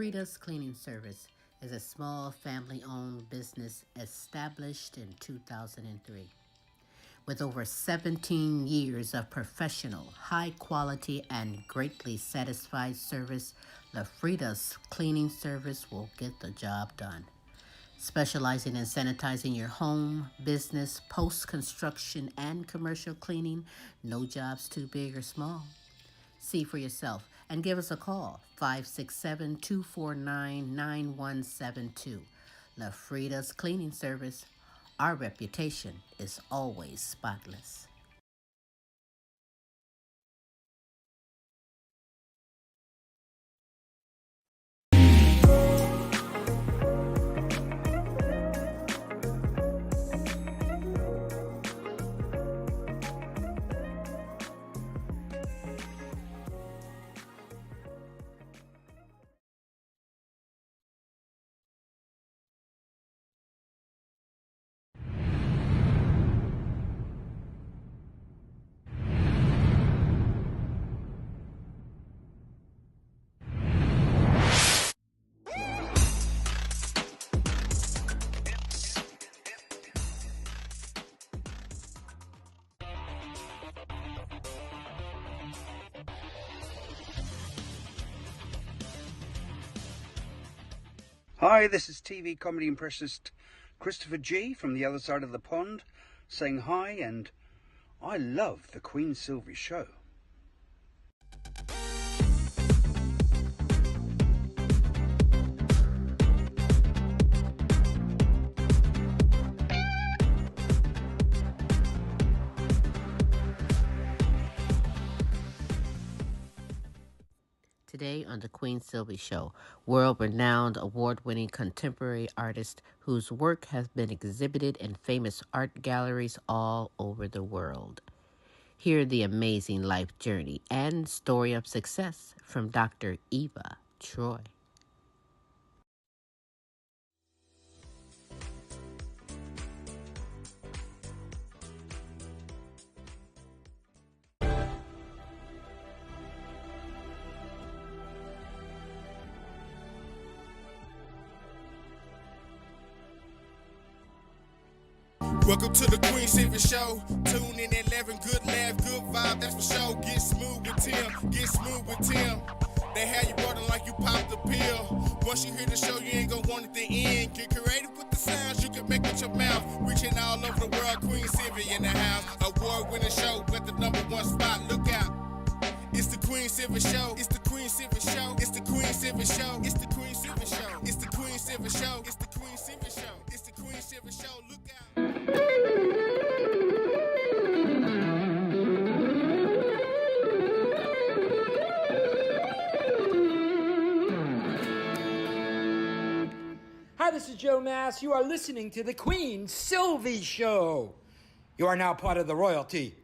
Frida's Cleaning Service is a small family-owned business established in 2003. With over 17 years of professional, high-quality, and greatly satisfied service, La Frida's Cleaning Service will get the job done. Specializing in sanitizing your home, business, post-construction, and commercial cleaning, no job's too big or small. See for yourself and give us a call, 567-249-9172. La Frida's Cleaning Service. Our reputation is always spotless. Hi, this is TV comedy impressionist Christopher G from the other side of the pond saying hi, and I love the Queen Silvy show. Today on the Queen Silvy Show, world-renowned award-winning contemporary artist whose work has been exhibited in famous art galleries all over the world. Hear the amazing life journey and story of success from Dr. Iva Troj. Welcome to the Queen Silvy Show. Tune in at 11, good laugh, good vibe, that's for sure. Get smooth with Tim, get smooth with Tim. They have you rolling like you popped the pill. Once you hear the show, you ain't gonna want it to end. Get creative with the sounds you can make with your mouth. Reaching all over the world, Queen Silvy in the house. Award-winning show, got the #1 spot, look out. It's the Queen Silvy Show. It's the Queen Silvy Show. It's the Queen Silvy Show. It's the Queen Silvy Show. It's the Queen Silvy Show. It's the Queen Silvy Show. It's the Queen Silvy Show. Look out. Hi, this is Joe Mass. You are listening to the Queen Silvy Show. You are now part of the royalty.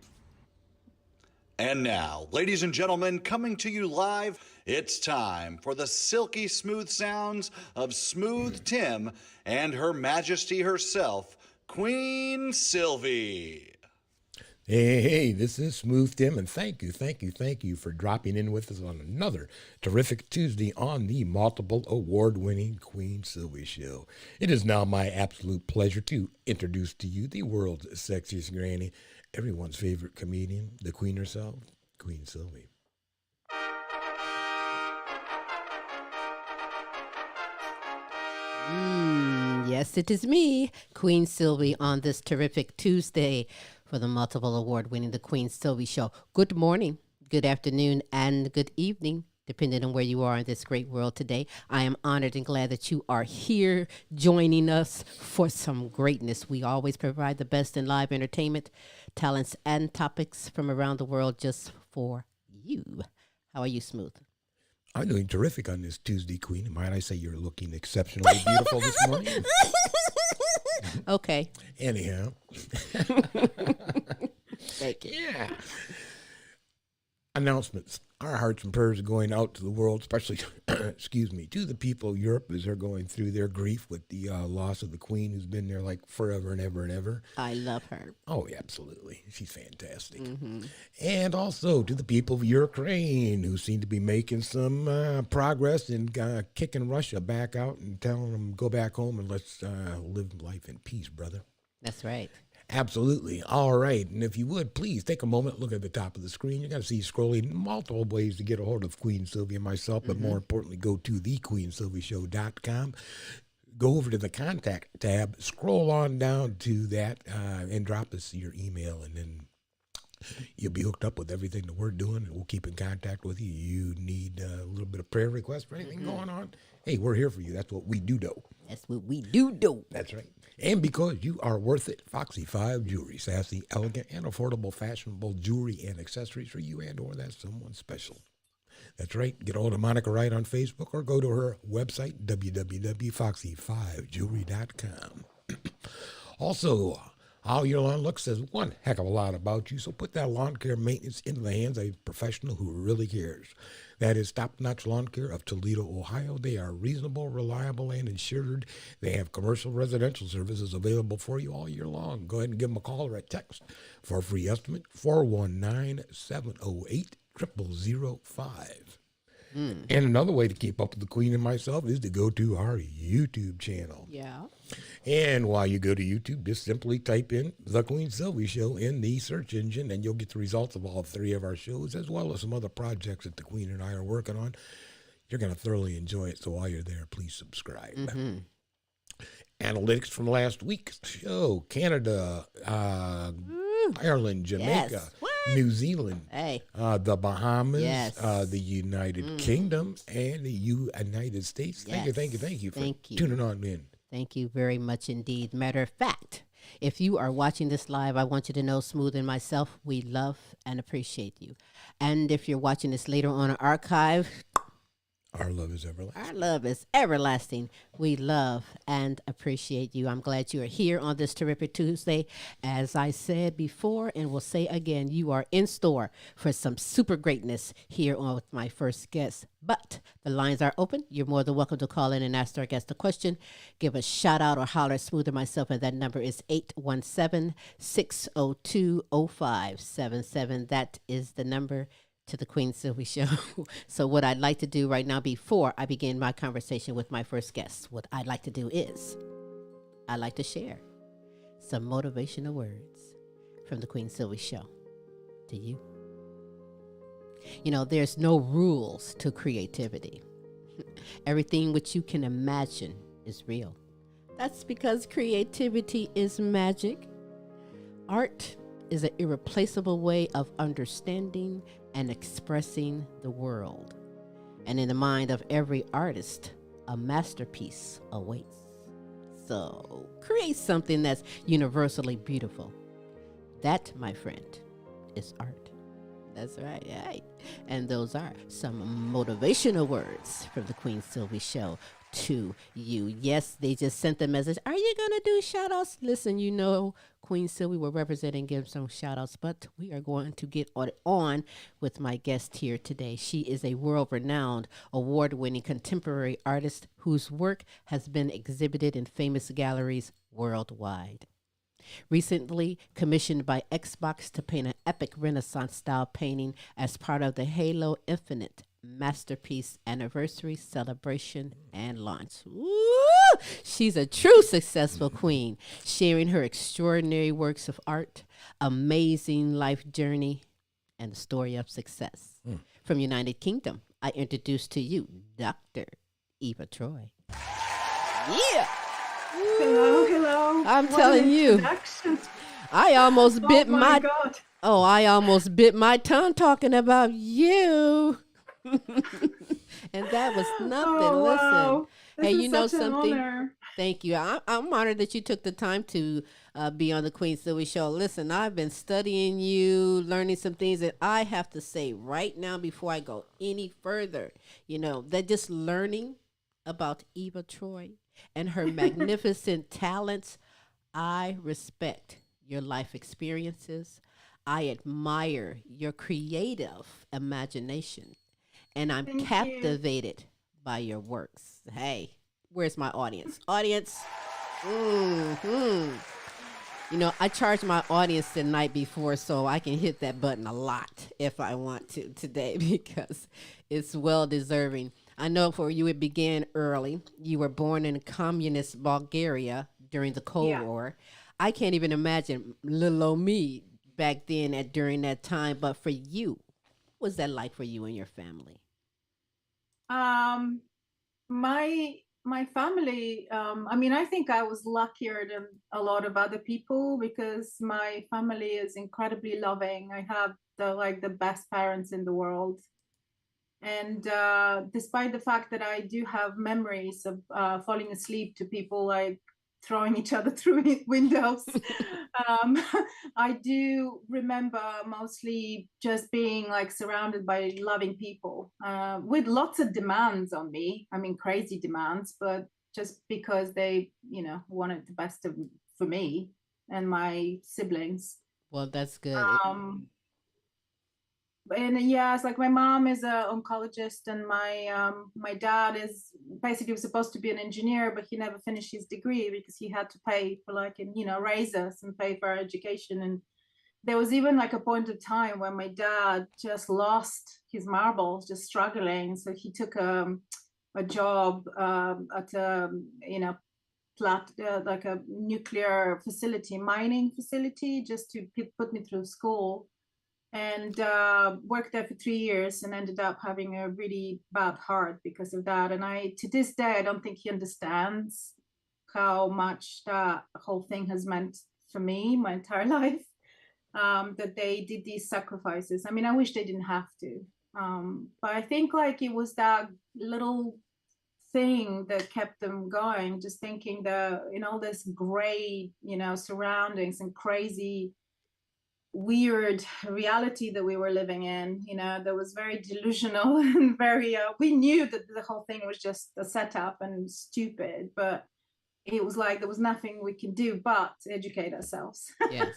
And now, ladies and gentlemen, coming to you live, it's time for the silky smooth sounds of Smooth Tim and Her Majesty herself, Queen Silvy. Hey, this is Smooth Tim, and thank you for dropping in with us on another terrific Tuesday on the multiple award-winning Queen Silvy Show. It is now my absolute pleasure to introduce to you the world's sexiest granny, everyone's favorite comedian, the Queen herself, Queen Silvy. Yes, it is me, Queen Silvy, on this terrific Tuesday for the multiple award-winning The Queen Silvy Show. Good morning, good afternoon, and good evening, depending on where you are in this great world today. I am honored and glad that you are here joining us for some greatness. We always provide the best in live entertainment, talents, and topics from around the world just for you. How are you, Smooth? I'm doing terrific on this Tuesday, Queen. Might I say you're looking exceptionally beautiful this morning? Okay. Anyhow. Thank you. Yeah. announcements. Our hearts and prayers are going out to the world, especially, excuse me, to the people of Europe as they're going through their grief with the loss of the Queen, who's been there like forever and ever and ever. I love her. Oh, yeah, absolutely. She's fantastic. And also to the people of Ukraine, who seem to be making some progress in kicking Russia back out and telling them, go back home and let's live life in peace, brother. That's right. Absolutely. All right. And if you would, please take a moment, look at the top of the screen. You're going to see scrolling multiple ways to get a hold of Queen Silvy and myself, but more importantly, go to thequeensylvyshow.com. Go over to the contact tab, scroll on down to that, and drop us your email, and then you'll be hooked up with everything that we're doing, and we'll keep in contact with you. You need a little bit of prayer request for anything going on? Hey, we're here for you. That's what we do. That's what we do. That's right. And because you are worth it, Foxy 5 Jewelry, sassy, elegant, and affordable fashionable jewelry and accessories for you and or that someone special. That's right. Get a hold of Monica Wright on Facebook or go to her website, www.foxy5jewelry.com. Also, how your lawn looks says one heck of a lot about you, so put that lawn care maintenance into the hands of a professional who really cares. That is Top Notch Lawn Care of Toledo, Ohio. They are reasonable, reliable, and insured. They have commercial residential services available for you all year long. Go ahead and give them a call or a text for a free estimate, 419-708-0005. And another way to keep up with the Queen and myself is to go to our YouTube channel. Yeah. And while you go to YouTube, just simply type in The Queen Silvy Show in the search engine, and you'll get the results of all three of our shows, as well as some other projects that the Queen and I are working on. You're going to thoroughly enjoy it, so while you're there, please subscribe. Analytics from last week's show: Canada, Ireland, Jamaica, Yes. New Zealand, Hey. the Bahamas, Yes. the United Kingdom, and the United States. Thank you for Thank you. tuning on in. Thank you very much indeed. Matter of fact, if you are watching this live, I want you to know Smooth and myself, we love and appreciate you. And if you're watching this later on an archive, Our love is everlasting. our love is everlasting. We love and appreciate you. I'm glad you are here on this terrific Tuesday. As I said before and will say again, you are in store for some super greatness here on with my first guest. But the lines are open. You're more than welcome to call in and ask our guest a question. Give a shout out or holler at Smooth or myself, and that number is 817-602-0577. That is the number to the Queen Silvy Show. So what I'd like to do right now, before I begin my conversation with my first guest, what I'd like to do is I'd like to share some motivational words from the Queen Silvy Show to you. You know, there's no rules to creativity. Everything which you can imagine is real. That's because creativity is magic. Art is an irreplaceable way of understanding and expressing the world. And in the mind of every artist, a masterpiece awaits. So create something that's universally beautiful. That, my friend, is art. That's right, right. And those are some motivational words from the Queen Silvy Show to you. Yes, they just sent the message. Are you going to do shout outs? Listen, you know, Queen Silvy will represent and give some shout outs, but we are going to get on with my guest here today. She is a world renowned, award winning contemporary artist whose work has been exhibited in famous galleries worldwide. Recently commissioned by Xbox to paint an epic Renaissance style painting as part of the Halo Infinite Masterpiece Anniversary Celebration and launch. Woo! She's a true successful queen, sharing her extraordinary works of art, amazing life journey, and the story of success. From United Kingdom, I introduce to you Dr. Iva Troj. Yeah! Hello. I'm telling you, I almost bit my God. Oh, I almost bit my tongue talking about you. And that was nothing. Oh, Listen. wow. Hey, This you is know such an something? honor. Thank you. I'm honored that you took the time to be on the Queen Silvy Show. Listen, I've been studying you, learning some things that I have to say right now before I go any further. You know, that just learning about Iva Troj and her magnificent talents. I respect your life experiences. I admire your creative imagination and I'm Thank you. captivated by your works. Hey, where's my audience? Audience. Hmm. I charge my audience the night before so I can hit that button a lot if I want to today because it's well deserving. I know for you it began early. You were born in communist Bulgaria during the Cold Yeah. War. I can't even imagine little old me back then at during that time. But for you, what was that like for you and your family? Um, my family, I mean, I think I was luckier than a lot of other people because my family is incredibly loving. I have the best parents in the world. And despite the fact that I do have memories of falling asleep to people like throwing each other through windows, um, I do remember mostly just being like surrounded by loving people with lots of demands on me. I mean, crazy demands, but just because they, wanted the best for me and my siblings. Well, that's good. Um, and yeah, it's like my mom is a oncologist, and my dad is basically was supposed to be an engineer, but he never finished his degree because he had to pay for raise us and pay for our education. And there was even like a point of time when my dad just lost his marbles, just struggling. So he took a job at a like a nuclear facility, mining facility, just to put me through school, and worked there for 3 years and ended up having a really bad heart because of that. And I, to this day, I don't think he understands how much that whole thing has meant for me my entire life. That they did these sacrifices. I mean, I wish they didn't have to. But I think like it was that little thing that kept them going, just thinking that in all this gray, surroundings and crazy weird reality that we were living in, that was very delusional and very we knew that the whole thing was just a setup and stupid, but it was like there was nothing we can do but educate ourselves. Yes.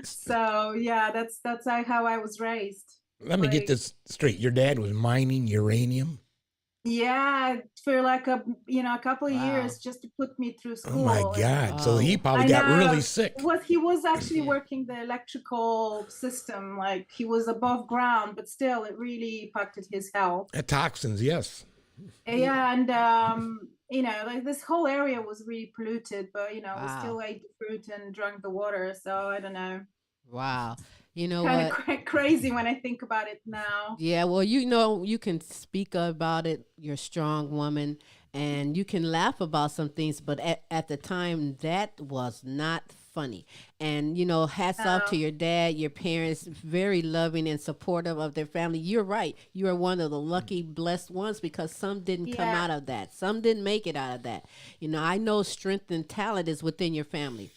So yeah, that's how I was raised. Let me get Like, this straight. Your dad was mining uranium? yeah, for like a couple of Wow. years just to put me through Oh my school. And God. So he Oh, probably I got really know sick. he was actually yeah. working the electrical system, like he was above ground, but still it really impacted his health. Toxins, yes. Yeah. Yeah, and like this whole area was really polluted, but we Wow. still ate the fruit and drank the water. So I don't know. Wow. You know Kind of what? crazy when I think about it now. Yeah, well, you can speak about it. You're a strong woman, and you can laugh about some things, but at the time, that was not funny. And, hats off to Um, your dad, your parents, very loving and supportive of their family. You're right. You are one of the lucky, blessed ones because some didn't come yeah, out of that. Some didn't make it out of that. I know strength and talent is within your family.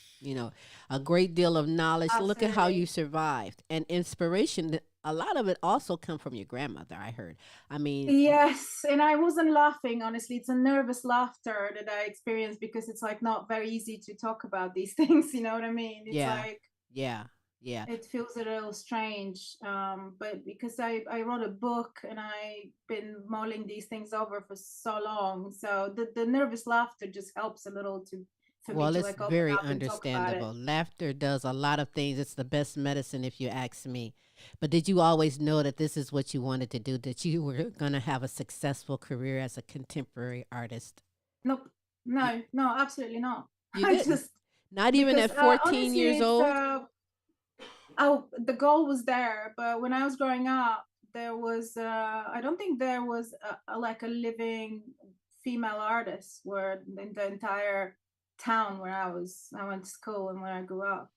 A great deal of knowledge. Look at how you absolutely. survived and inspiration. A lot of it also come from your grandmother. I heard. I mean, Yes, and I wasn't laughing, honestly. It's a nervous laughter that I experienced because it's like not very easy to talk about these things, you know what I mean? It's yeah, like yeah, yeah. it feels a little strange. But because I wrote a book and I've been mulling these things over for so long. So the nervous laughter just helps a little to for me Well, to it's like open very up and talk about it. understandable. Laughter does a lot of things. It's the best medicine, if you ask me. But did you always know that this is what you wanted to do? That you were going to have a successful career as a contemporary artist? Nope. You, No, no, absolutely not. you I didn't. just Not even because at 14 honestly years it's old? oh, the goal was there, but when I was growing up, there was I don't think there was like a living female artist where in the entire town where I went to school and where I grew up.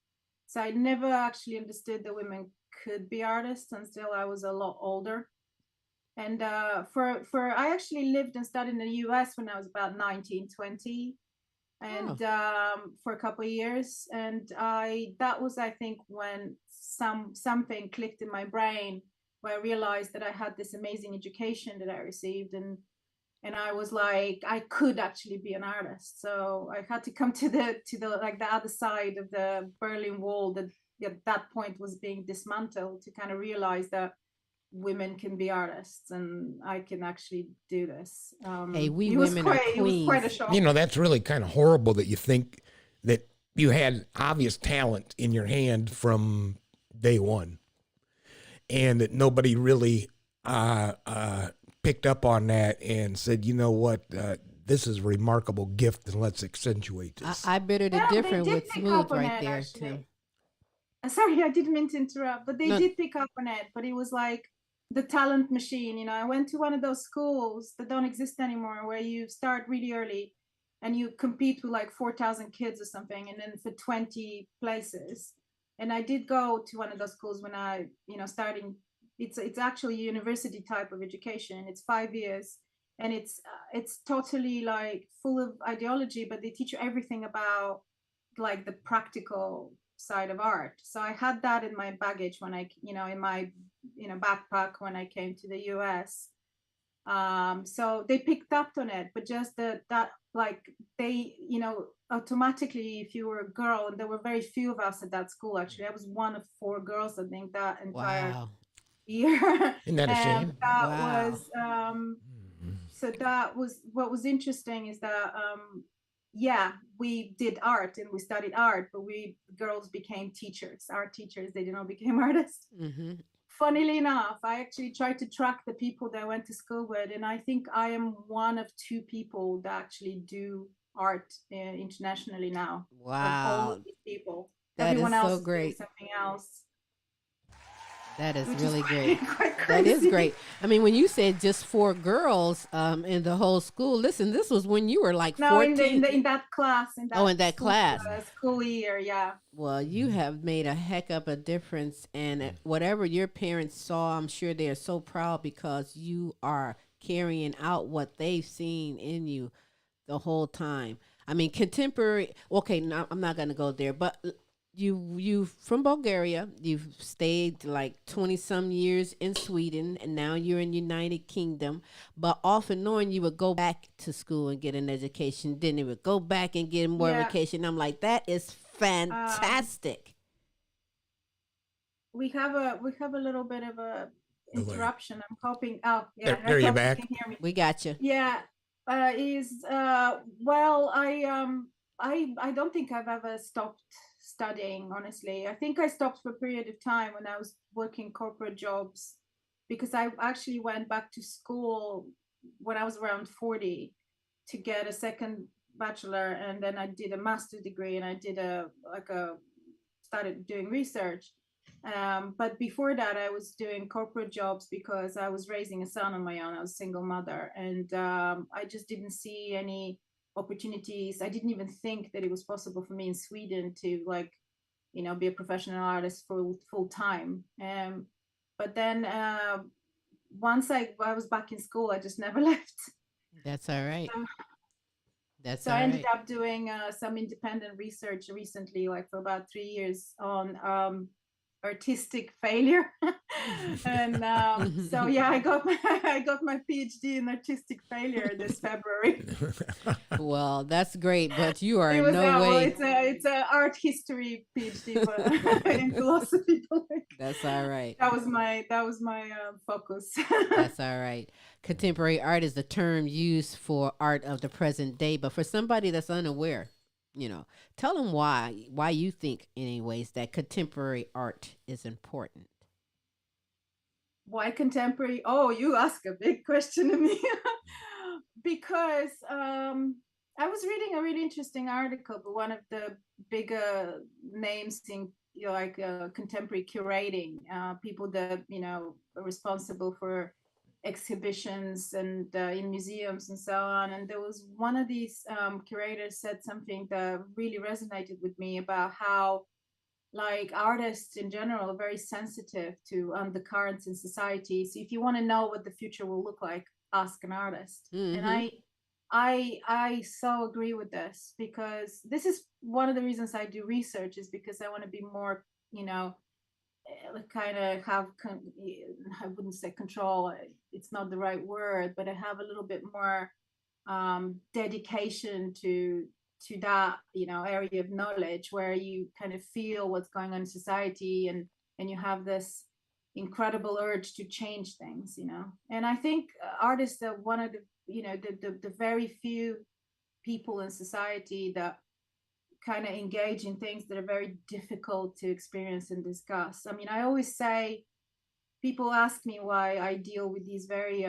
So I never actually understood that women could be artists until I was a lot older. And for I actually lived and studied in the US when I was about 19, 20, Oh, and for a couple of years. And I that was, I think, when something clicked in my brain, where I realized that I had this amazing education that I received, and I was like, I could actually be an artist. So I had to come to the like the other side of the Berlin Wall that that point was being dismantled, to kind of realize that women can be artists and I can actually do this. Hey, we It was women are quite a queens. shock. You know, that's really kind of horrible that you think that you had obvious talent in your hand from day one, and that nobody really picked up on that and said, you know what, this is a remarkable gift, and let's accentuate this. I better to Yeah, they differ did with pick Smooth up on right it, there, actually. Tim. Sorry, I didn't mean to interrupt, but they No. did pick up on it. But it was like the talent machine. You know, I went to one of those schools that don't exist anymore, where you start really early and you compete with like 4,000 kids or something, and then for 20 places. And I did go to one of those schools when I, starting. It's actually a university type of education. It's 5 years, and it's totally like full of ideology, but they teach you everything about like the practical side of art. So I had that in my baggage when I, in my, backpack when I came to the US. So they picked up on it, but just that like they, automatically, if you were a girl, and there were very few of us at that school, actually, I was one of 4 girls, I think, that entire Wow. year. Isn't that a shame? That Wow. was so that was what was interesting, is that yeah, we did art and we studied art, but we girls became teachers, art teachers. They did not become artists. Mm-hmm. Funnily enough, I actually tried to track the people that I went to school with, and I think I am one of 2 people that actually do art internationally now. Of all Wow. of these people, That everyone is else so is doing great. something else, That is which really is great. quite That is crazy. great. I mean, when you said just 4 girls in the whole school, listen, this was when you were like No, 14. in that class, in Oh, that in that class. school year, yeah. Well, you have made a heck of a difference, and whatever your parents saw, I'm sure they are so proud because you are carrying out what they've seen in you the whole time. I mean, contemporary. Okay, no, I'm not gonna go there, but you from Bulgaria. You've stayed like 20 some years in Sweden, and now you're in United Kingdom. But often knowing you would go back to school and get an education, then you would go back and get more Yeah. education. I'm like, that is fantastic. We have a little bit of a Delay. interruption. I'm hoping. Oh, yeah. There I you're hope you back. can hear me. We got you. Yeah. Is well, I don't think I've ever stopped studying, honestly. I think I stopped for a period of time when I was working corporate jobs, because I actually went back to school when I was around 40 to get a second bachelor, and then I did a master's degree, and I did started doing research. But before that, I was doing corporate jobs because I was raising a son on my own. I was a single mother, and I just didn't see any opportunities. I didn't even think that it was possible for me in Sweden to be a professional artist full time. But then once I was back in school, I just never left. That's all right. So, That's so all I ended right. up doing some independent research recently, like for about 3 years, on artistic failure. And so yeah, I got my PhD in artistic failure this February. Well, that's great, but you are It in was no well, way. it's a art history PhD, but in philosophy. That's all right. That was my focus. That's all right. Contemporary art is the term used for art of the present day, but for somebody that's unaware, tell them why you think, anyways, that contemporary art is important. Why contemporary? Oh, you ask a big question to me. Because I was reading a really interesting article by one of the bigger names in contemporary curating, people that are responsible for exhibitions and in museums and so on. And there was one of these curators said something that really resonated with me about how like artists in general are very sensitive to undercurrents in society. So if you want to know what the future will look like, ask an artist. And Mm-hmm. I so agree with this, because this is one of the reasons I do research, is because I want to be more, kind of have I wouldn't say control, it's not the right word, but I have a little bit more dedication to to that, area of knowledge where you kind of feel what's going on in society, and you have this incredible urge to change things. And I think artists are one of the, the very few people in society that kind of engage in things that are very difficult to experience and discuss. I mean, I always say, people ask me why I deal with these very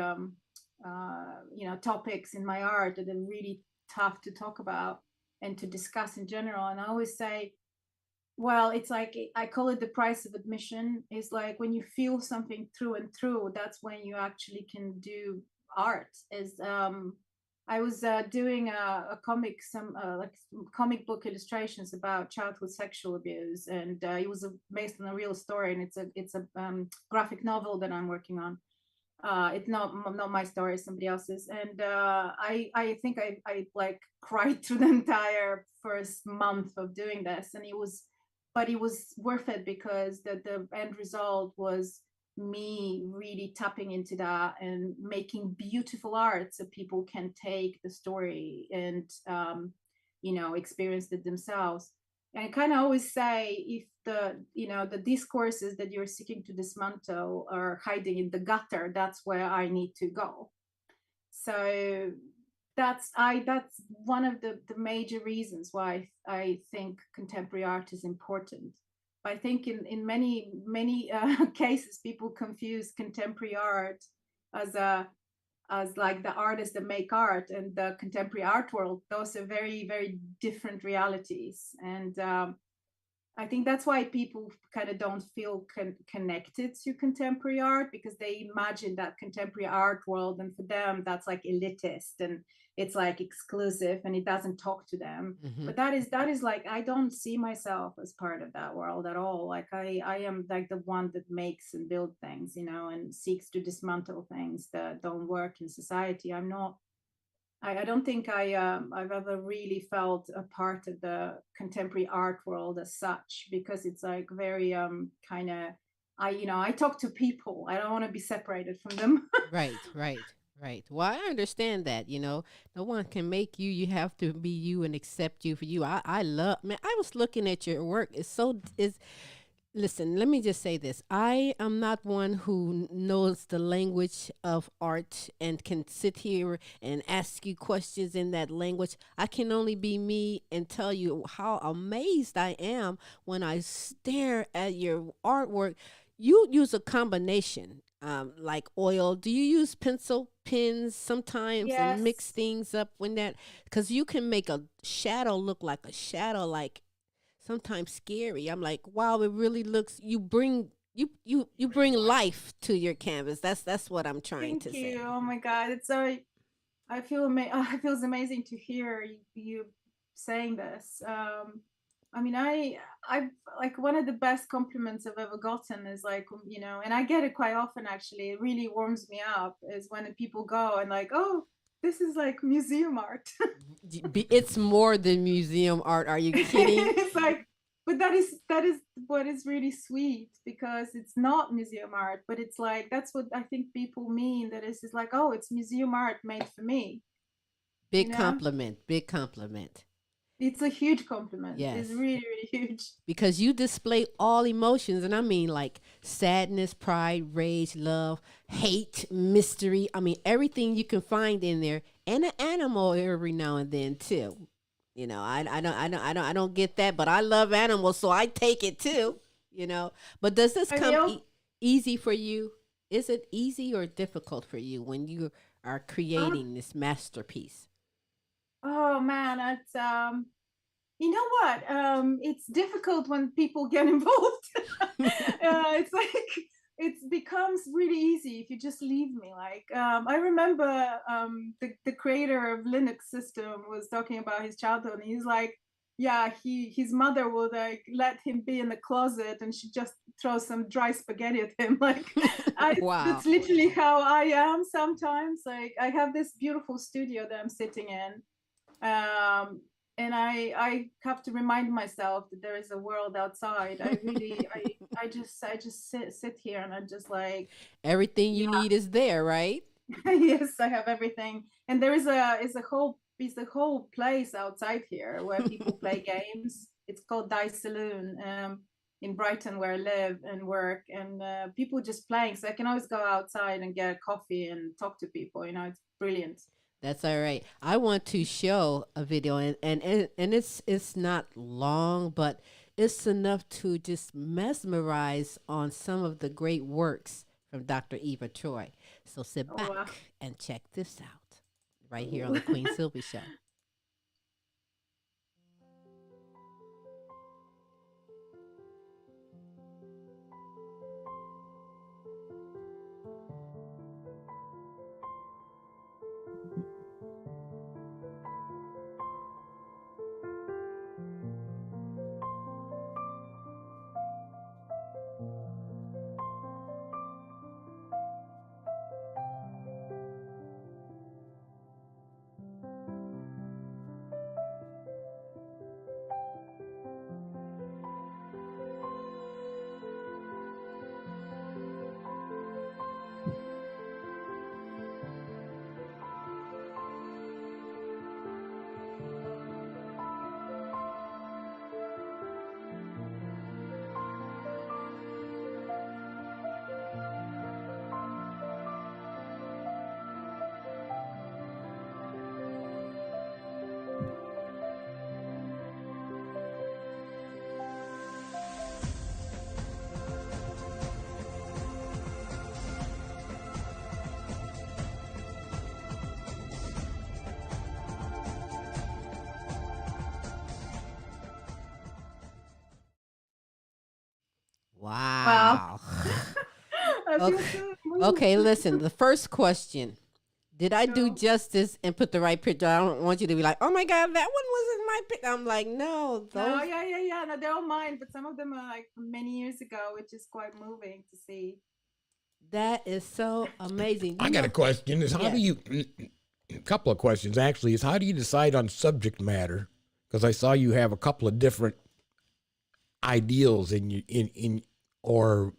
topics in my art that are really tough to talk about and to discuss in general. And I always say, well, it's like, I call it the price of admission. It's like when you feel something through and through, that's when you actually can do art. I was doing a comic, like comic book illustrations about childhood sexual abuse, and it was based on a real story, and it's a graphic novel that I'm working on. It's not my story, somebody else's. And I think I like cried through the entire first month of doing this, and it was worth it, because the end result was me really tapping into that and making beautiful art so people can take the story and experience it themselves. And I kind of always say, if the discourses that you're seeking to dismantle are hiding in the gutter, that's where I need to go. So that's one of the major reasons why I think contemporary art is important. I think in many cases, people confuse contemporary art as like the artists that make art and the contemporary art world. Those are very, very different realities. And I think that's why people kind of don't feel connected to contemporary art, because they imagine that contemporary art world, and for them that's like elitist and it's like exclusive and it doesn't talk to them. Mm-hmm. But that is like, I don't see myself as part of that world at all. Like I am like the one that makes and builds things, and seeks to dismantle things that don't work in society. I don't think I've ever really felt a part of the contemporary art world as such, because it's like very kind of, I talk to people. I don't want to be separated from them. Right, right, right. Well, I understand that, no one can make you. You have to be you and accept you for you. I love, man, I was looking at your work. Listen, let me just say this. I am not one who knows the language of art and can sit here and ask you questions in that language. I can only be me and tell you how amazed I am when I stare at your artwork. You use a combination, like oil. Do you use pencil, pens sometimes, and mix Yes. things up when that? Because you can make a shadow look like a shadow, like sometimes scary. I'm like, wow, it really looks. You bring life to your canvas. That's what I'm trying Thank to say. you. Oh my God, it's so. I feel it feels amazing to hear you saying this. I mean, I like, one of the best compliments I've ever gotten is like, and I get it quite often actually. It really warms me up is when people go and like, oh, this is like museum art. It's more than museum art. Are you kidding? It's like, but that is what is really sweet, because it's not museum art, but it's like, that's what I think people mean, that is like, oh, it's museum art made for me, you Big know compliment. Big compliment. it's a huge compliment. It's Yes. really, really huge. Because you display all emotions, and I mean like sadness, pride, rage, love, hate, mystery. I mean everything you can find in there, and an animal every now and then too. I don't get that, but I love animals, so I take it too. But does this I come mean, easy for you? Is it easy or difficult for you when you are oh, creating this masterpiece? oh man, it's you know what? It's difficult when people get involved. It's like, it becomes really easy if you just leave me. Like, I remember the creator of Linux system was talking about his childhood, and he's like, yeah, his mother would like let him be in the closet, and she just throw some dry spaghetti at him. Like, Wow. that's literally how I am sometimes. Like, I have this beautiful studio that I'm sitting in, and I have to remind myself that there is a world outside. I really, I just sit here, and I'm just like, Everything you yeah. need is there, right? Yes, I have everything, and there is a whole is a whole place outside here where people play games. It's called Dice Saloon in Brighton, where I live and work, and people just playing. So I can always go outside and get coffee and talk to people. You know, it's brilliant. That's all right. I want to show a video, and it's not long, but it's enough to just mesmerize on some of the great works from Dr. Iva Troj. So sit Oh, back wow. and check this out right here on the Queen Silvy Show. Wow. Wow. I feel Okay. so moved. Okay, listen. The first question. Did I do Sure. justice and put the right picture? I don't want you to be like, oh my God, that one wasn't my picture. I'm like, no, No, those. yeah. No, they're all mine, but some of them are like from many years ago, which is quite moving to see. That is so amazing. I got a question. Is how do Yes. you? A couple of questions actually. Is how do you decide on subject matter? Because I saw you have a couple of different ideals in you in or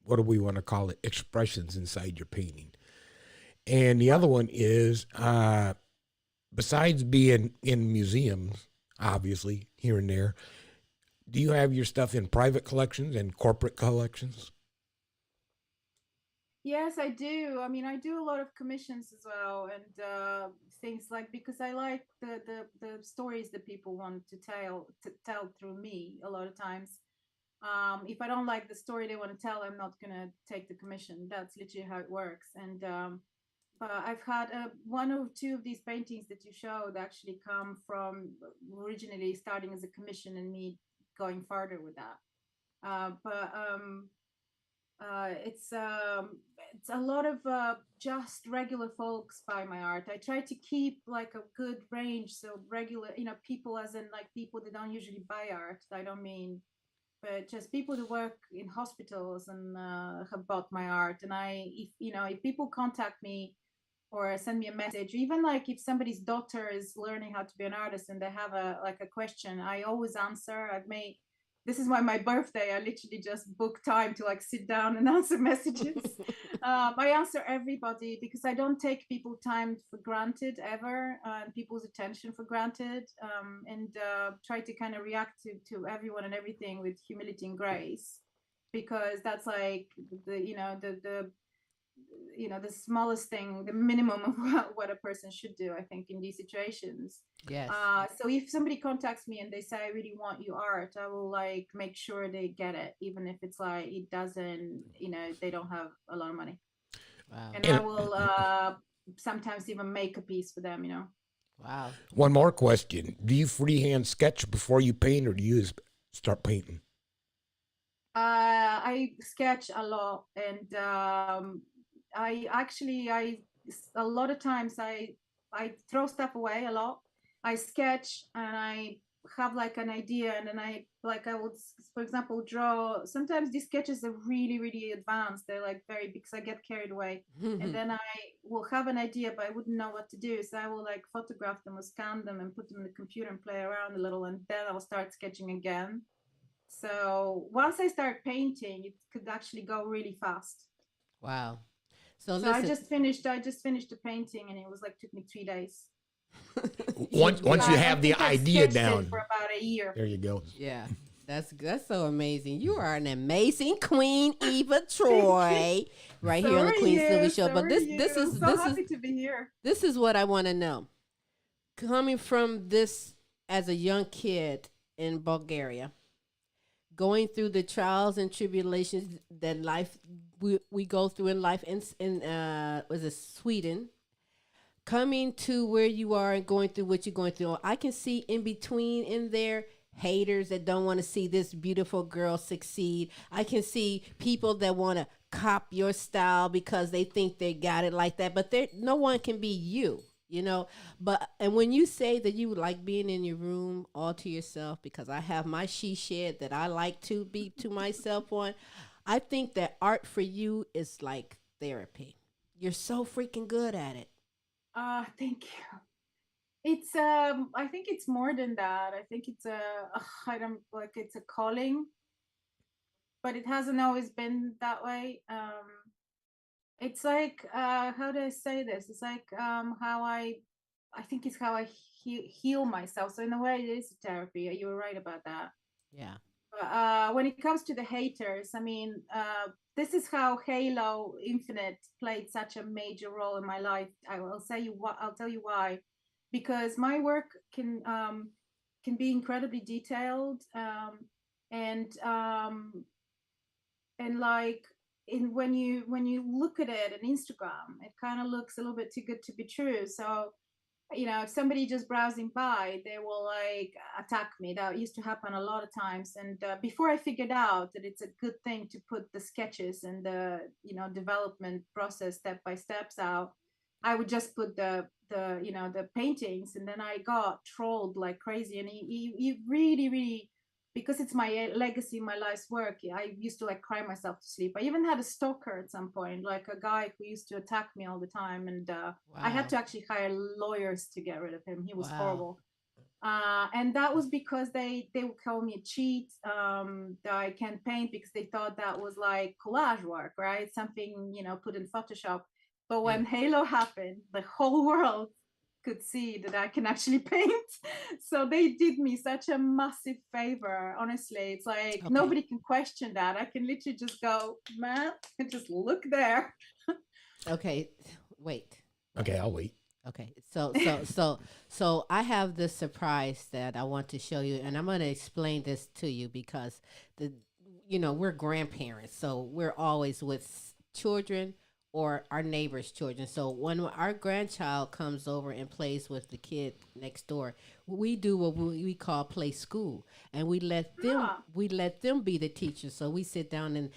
what do we want to call it, expressions inside your painting. And the other one is besides being in museums, obviously here and there, do you have your stuff in private collections and corporate collections? Yes, I do. I mean, I do a lot of commissions as well, and things like, because I like the stories that people want to tell through me. A lot of times, if I don't like the story they want to tell, I'm not gonna take the commission. That's literally how it works. And but I've had one or two of these paintings that you showed actually come from originally starting as a commission and me going farther with that. But it's a lot of just regular folks buy my art. I try to keep like a good range, so regular, people as in like people that don't usually buy art. I don't mean, but just people that work in hospitals and have bought my art. And if people contact me or send me a message, even like if somebody's daughter is learning how to be an artist and they have a question, I always answer. This is why my birthday, I literally just book time to like sit down and answer messages. I answer everybody because I don't take people time for granted ever, and people's attention for granted, and try to kind of react to everyone and everything with humility and grace, because that's like the smallest thing, the minimum of what a person should do, I think, in these situations. Yes. So if somebody contacts me and they say, I really want your art, I will like make sure they get it, even if it's like it doesn't, they don't have a lot of money. Wow. And I will sometimes even make a piece for them. Wow. One more question. Do you freehand sketch before you paint, or do you start painting? I sketch a lot, and I a lot of times I throw stuff away a lot. I sketch and I have like an idea, and then I would, for example, draw. Sometimes these sketches are really, really advanced. They're like very, because I get carried away. And then I will have an idea, but I wouldn't know what to do. So I will like photograph them or scan them and put them in the computer and play around a little, and then I'll start sketching again. So once I start painting, it could actually go really fast. Wow. So So listen. I just finished the painting, and it was like took me 3 days. Once you I have the think I idea sketched it down, for about a year. there you go. Yeah. That's so amazing. You are an amazing queen, Iva Troy, right here on the Queen Silvy Show. But I'm so happy to be here. this is what I want to know. Coming from this as a young kid in Bulgaria, going through the trials and tribulations that we go through in life in was it Sweden, coming to where you are and going through what you're going through. I can see in between in there haters that don't want to see this beautiful girl succeed. I can see people that want to cop your style because they think they got it like that, but no one can be you. You know, and when you say that you like being in your room all to yourself, because I have my she shed that I like to be to myself on, I think that art for you is like therapy. You're so freaking good at it. Thank you. It's I think it's more than that. I think it's I don't like it's a calling, but it hasn't always been that way. It's like how do I say this? It's like how I think it's how I heal myself. So in a way, it is therapy. You were right about that. Yeah. But when it comes to the haters, I mean, this is how Halo Infinite played such a major role in my life. I'll tell you why, because my work can be incredibly detailed, and like when you look at it on Instagram, it kind of looks a little bit too good to be true. So if somebody just browsing by, they will like attack me. That used to happen a lot of times. And before I figured out that it's a good thing to put the sketches and the development process step by steps out, I would just put the paintings, and then I got trolled like crazy. And he really, really, because it's my legacy, my life's work, I used to like cry myself to sleep. I even had a stalker at some point, like a guy who used to attack me all the time. And I had to actually hire lawyers to get rid of him. He was horrible. And that was because they would call me a cheat, that I can't paint, because they thought that was like collage work, right? Something, put in Photoshop. But when Halo happened, the whole world could see that I can actually paint. So they did me such a massive favor. Honestly, it's like nobody can question that. I can literally just go, man, and just look there. Okay, wait. Okay, I'll wait. Okay, so I have this surprise that I want to show you, and I'm going to explain this to you because we're grandparents, so we're always with children or our neighbors' children. So when our grandchild comes over and plays with the kid next door, we do what we call play school, and we let them be the teachers. So we sit down, and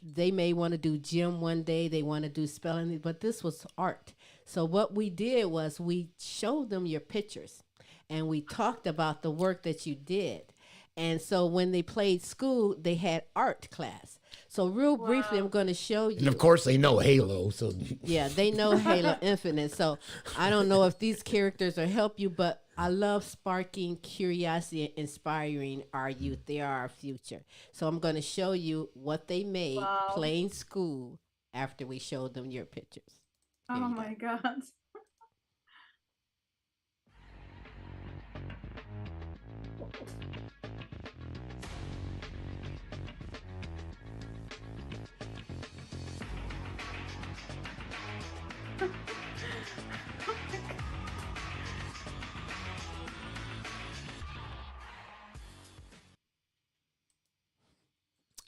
they may want to do gym one day, they want to do spelling, but this was art. So what we did was we showed them your pictures, and we talked about the work that you did. And so when they played school, they had art class. So real briefly, I'm going to show you. And of course, they know Halo. So yeah, they know Halo Infinite. So I don't know if these characters will help you, but I love sparking curiosity and inspiring our youth. They are our future. So I'm going to show you what they made playing school after we showed them your pictures. Oh my God.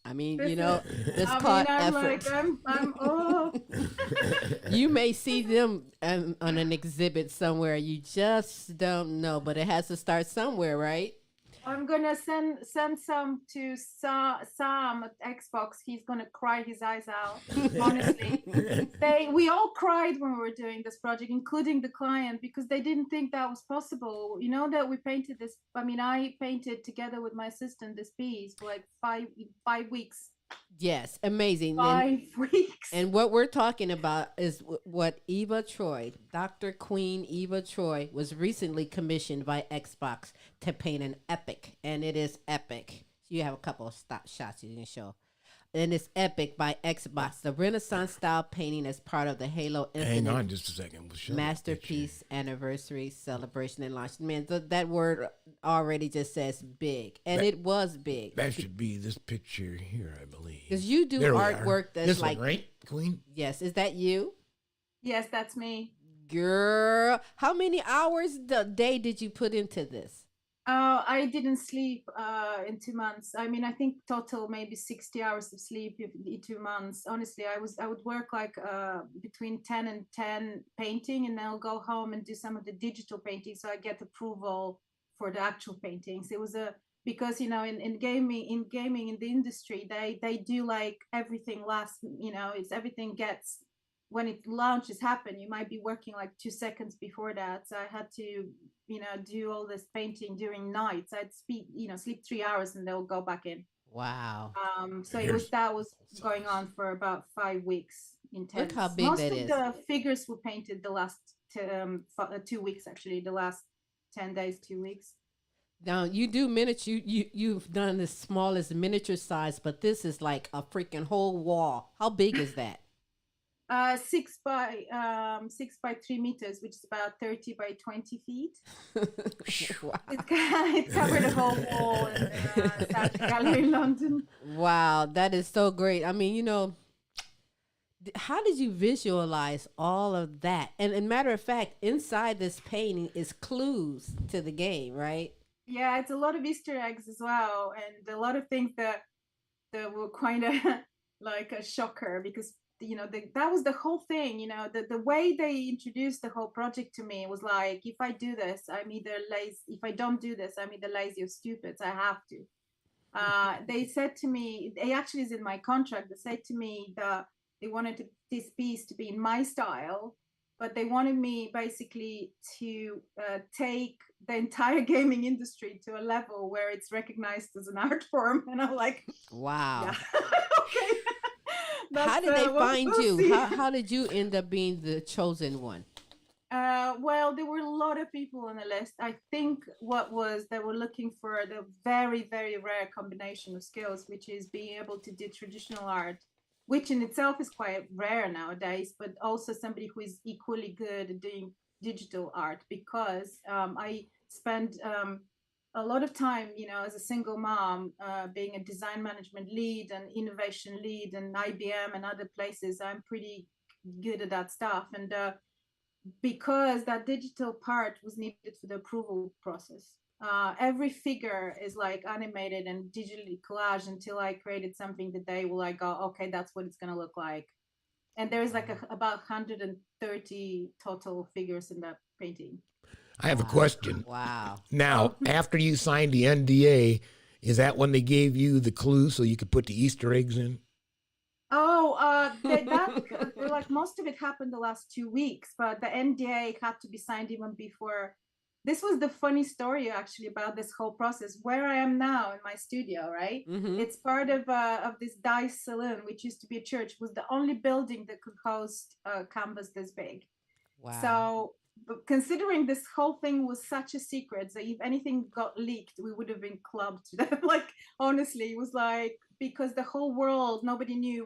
I mean, it's called effort. You may see them on an exhibit somewhere. You just don't know, but it has to start somewhere, right? I'm gonna send some to Sam at Xbox. He's gonna cry his eyes out. Honestly, we all cried when we were doing this project, including the client, because they didn't think that was possible. You know that we painted this. I mean, I painted together with my assistant this piece for like 5 weeks. Yes, amazing. 5 weeks. And what we're talking about is what Iva Troj, Dr. Queen Iva Troj, was recently commissioned by Xbox to paint an epic, and it is epic. You have a couple of shots you can show. and it's Epic by Xbox. The Renaissance style painting is part of the Halo Hang on Infinite just a second. We'll show that masterpiece anniversary celebration and launch. Man, that word already just says big, and it was big. That should be this picture here, I believe. Because you do There we are. artwork that's this like, one, right, Queen? yes, is that you? Yes, that's me. Girl, how many hours a day did you put into this? I didn't sleep in 2 months. I mean, I think total maybe 60 hours of sleep in 2 months. Honestly, I would work like between 10 and 10 painting, and then I'll go home and do some of the digital painting, so I get approval for the actual paintings. It was because in gaming in the industry, they do like everything last, it's everything gets, when it launches happen, you might be working like 2 seconds before that. So I had to, do all this painting during nights. I'd sleep 3 hours and they'll go back in. Wow. So that was going on for about 5 weeks. Intense. Look how big Most that of is. the figures were painted the last 2 weeks, actually, the last 10 days, 2 weeks. Now you do miniature. You've done as small as miniature size, but this is like a freaking whole wall. How big is that? 6 by 3 meters, which is about 30 by 20 feet. Wow. It covered a whole wall in South Gallery in London. Wow, that is so great. I mean, how did you visualize all of that? And matter of fact, inside this painting is clues to the game, right? Yeah, it's a lot of Easter eggs as well, and a lot of things that were kind of like a shocker, because that was the whole thing. The way they introduced the whole project to me was like, if I do this, I'm either lazy. If I don't do this, I'm either lazy or stupid. So I have to. They said to me, it actually is in my contract. They said to me that they wanted this piece to be in my style, but they wanted me basically to take the entire gaming industry to a level where it's recognized as an art form. And I'm like, wow. Yeah. Okay. How did they find you? How did you end up being the chosen one? Well, there were a lot of people on the list. I think they were looking for the very, very rare combination of skills, which is being able to do traditional art, which in itself is quite rare nowadays, but also somebody who is equally good at doing digital art, because I spent a lot of time, as a single mom, being a design management lead and innovation lead and IBM and other places. I'm pretty good at that stuff. And because that digital part was needed for the approval process, every figure is like animated and digitally collaged until I created something that they will like go, okay, that's what it's going to look like. And there's like about 130 total figures in that painting. I have a question. Wow. Now, after you signed the NDA, is that when they gave you the clue so you could put the Easter eggs in? Like most of it happened the last 2 weeks, but the NDA had to be signed even before. This was the funny story actually about this whole process. Where I am now in my studio, right? Mm-hmm. It's part of this Dice Saloon, which used to be a church. It was the only building that could host a canvas this big. Wow. So, but considering this whole thing was such a secret, so if anything got leaked, we would have been clubbed to death. Like, honestly, it was like, because the whole world, nobody knew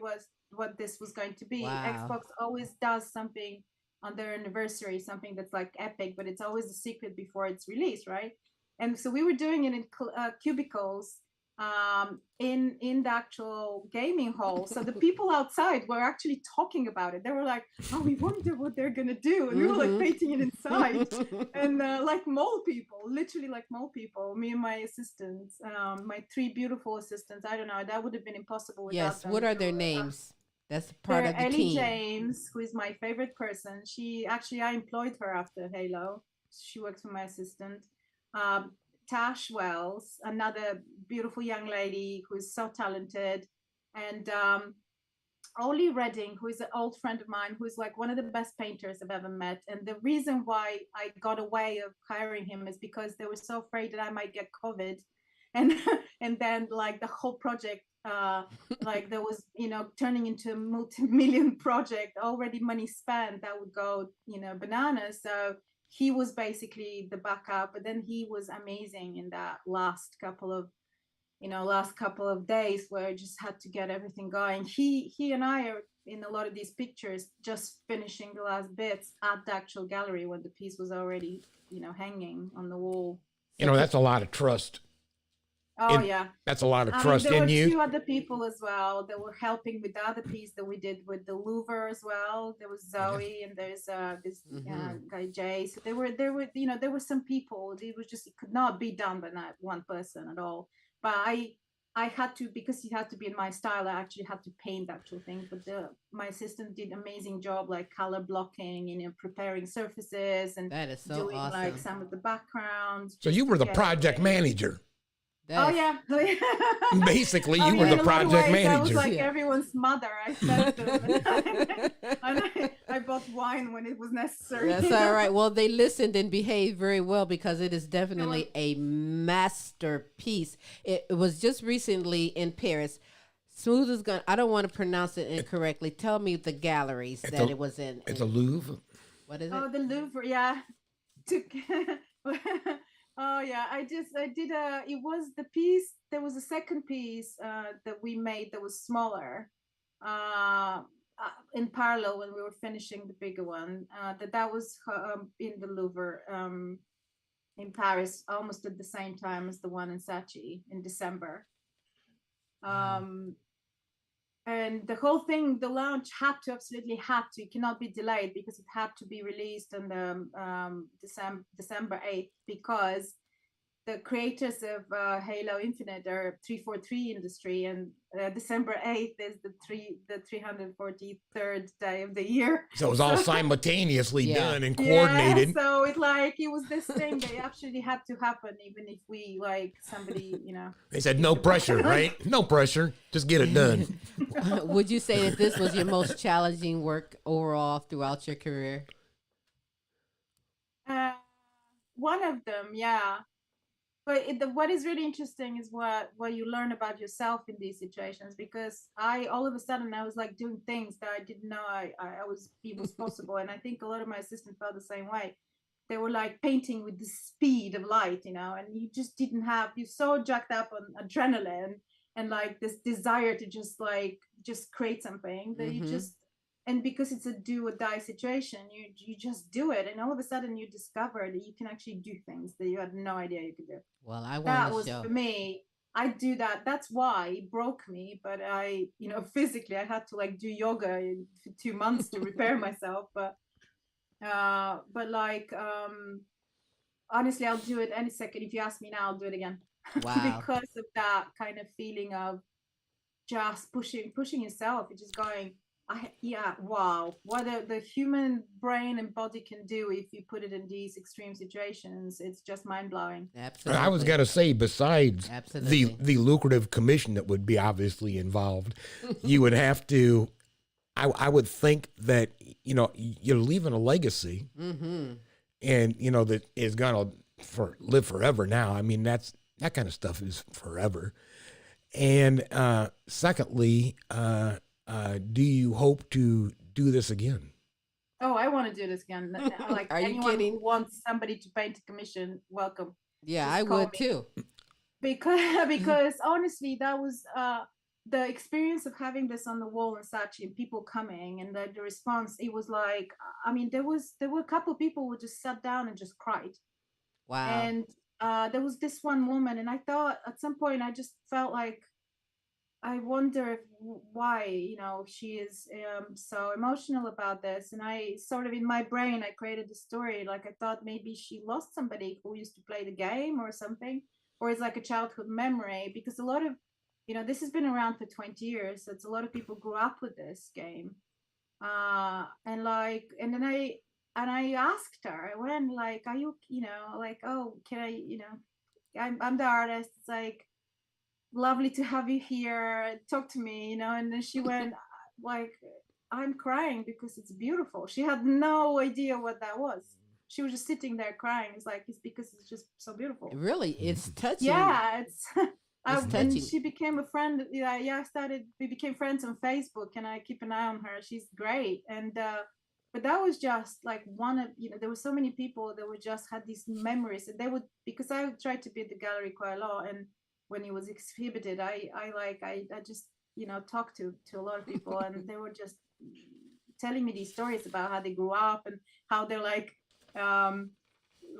what this was going to be. Wow. Xbox always does something on their anniversary, something that's like epic, but it's always a secret before it's released, right? And so we were doing it in cubicles in the actual gaming hall. So the people outside were actually talking about it. They were like, oh, we wonder what they're gonna do. And we were like painting it inside. And like mole people, literally like mole people, me and my assistants, my 3 beautiful assistants. I don't know, that would have been impossible without Yes, them. what are their names? That's part of the Ellie team. James, who is my favorite person. I employed her after Halo. She works for my assistant. Tash Wells, another beautiful young lady who is so talented, and Ollie Redding, who is an old friend of mine, who is like one of the best painters I've ever met. And the reason why I got away of hiring him is because they were so afraid that I might get COVID, and then like the whole project, like there was, turning into a multi-million project, already money spent, that would go, bananas. So he was basically the backup, but then he was amazing in that last couple of last couple of days where I just had to get everything going. He and I are in a lot of these pictures just finishing the last bits at the actual gallery when the piece was already, hanging on the wall. That's a lot of trust. Oh, yeah. That's a lot of I mean, trust there in were you. 2 other people as well that were helping with the other piece that we did with the Louvre as well. There was Zoe and there's this guy Jay. So there were some people. It could not be done by not one person at all. But I had to, because it had to be in my style, I actually had to paint the actual thing. But my assistant did an amazing job, like color blocking, preparing surfaces and That is so doing awesome. like some of the backgrounds. So you were the project manager. Oh yeah. Basically, you were the project manager. I was like everyone's mother. I fed them, and I bought wine when it was necessary. That's all right. Well, they listened and behaved very well because it is definitely a masterpiece. It was just recently in Paris. Smooth is going. I don't want to pronounce it incorrectly. Tell me the galleries that it was in. It's a Louvre. What is it? Oh, the Louvre. Yeah. Oh yeah, I did it was the piece, there was a second piece that we made that was smaller in parallel when we were finishing the bigger one, that was in the Louvre in Paris almost at the same time as the one in Sachi in December. And the whole thing, the launch it cannot be delayed because it had to be released on the December 8th, because the creators of Halo Infinite are 343 Industry, and December 8th is the 343rd day of the year. So it was all simultaneously done and coordinated. Yeah, so it was this thing that actually had to happen, even if we somebody, They said no pressure, right? No pressure. Just get it done. Would you say that this was your most challenging work overall throughout your career? One of them, yeah. But what is really interesting is what you learn about yourself in these situations, because all of a sudden I was like doing things that I didn't know it was possible. And I think a lot of my assistants felt the same way. They were like painting with the speed of light, and you just didn't have, you're so jacked up on adrenaline and like this desire to just create something that you just, and because it's a do or die situation, you just do it, and all of a sudden you discover that you can actually do things that you had no idea you could do. Well, that was for me. I do that. That's why it broke me. But physically, I had to do yoga for 2 months to repair myself. But honestly, I'll do it any second. If you ask me now, I'll do it again. Wow. Because of that kind of feeling of just pushing yourself. You're just going. Wow, what the human brain and body can do if you put it in these extreme situations, it's just mind-blowing. Absolutely. I was going to say, besides the lucrative commission that would be obviously involved, you would have to, I would think that, you're leaving a legacy and, that is going to live forever now. I mean, that kind of stuff is forever. And secondly, do you hope to do this again? Oh, I want to do this again. Like, are you kidding? Who wants somebody to paint a commission, welcome. Yeah, just I would too. Because honestly, that was the experience of having this on the wall in Sachi and people coming, and the response. It was like, I mean, there were a couple of people who just sat down and just cried. Wow. And there was this one woman, and I thought at some point I just felt like, I wonder why, she is so emotional about this. And I sort of, in my brain, I created a story. Like, I thought maybe she lost somebody who used to play the game or something, or it's like a childhood memory, because a lot of, this has been around for 20 years. So it's a lot of people grew up with this game. And then I asked her, I went like, are you, oh, can I, I'm the artist. It's like, lovely to have you here, talk to me, and then she went like, I'm crying because it's beautiful. She had no idea what that was. She was just sitting there crying. It's like, it's because it's just so beautiful. Really, it's touching. Yeah, it's touching. And she became a friend. We became friends on Facebook, and I keep an eye on her. She's great. And but that was just like one of, there were so many people that would just had these memories, and they would, because I tried to be at the gallery quite a lot, and when it was exhibited, I just, talked to a lot of people, and they were just telling me these stories about how they grew up and how they're like,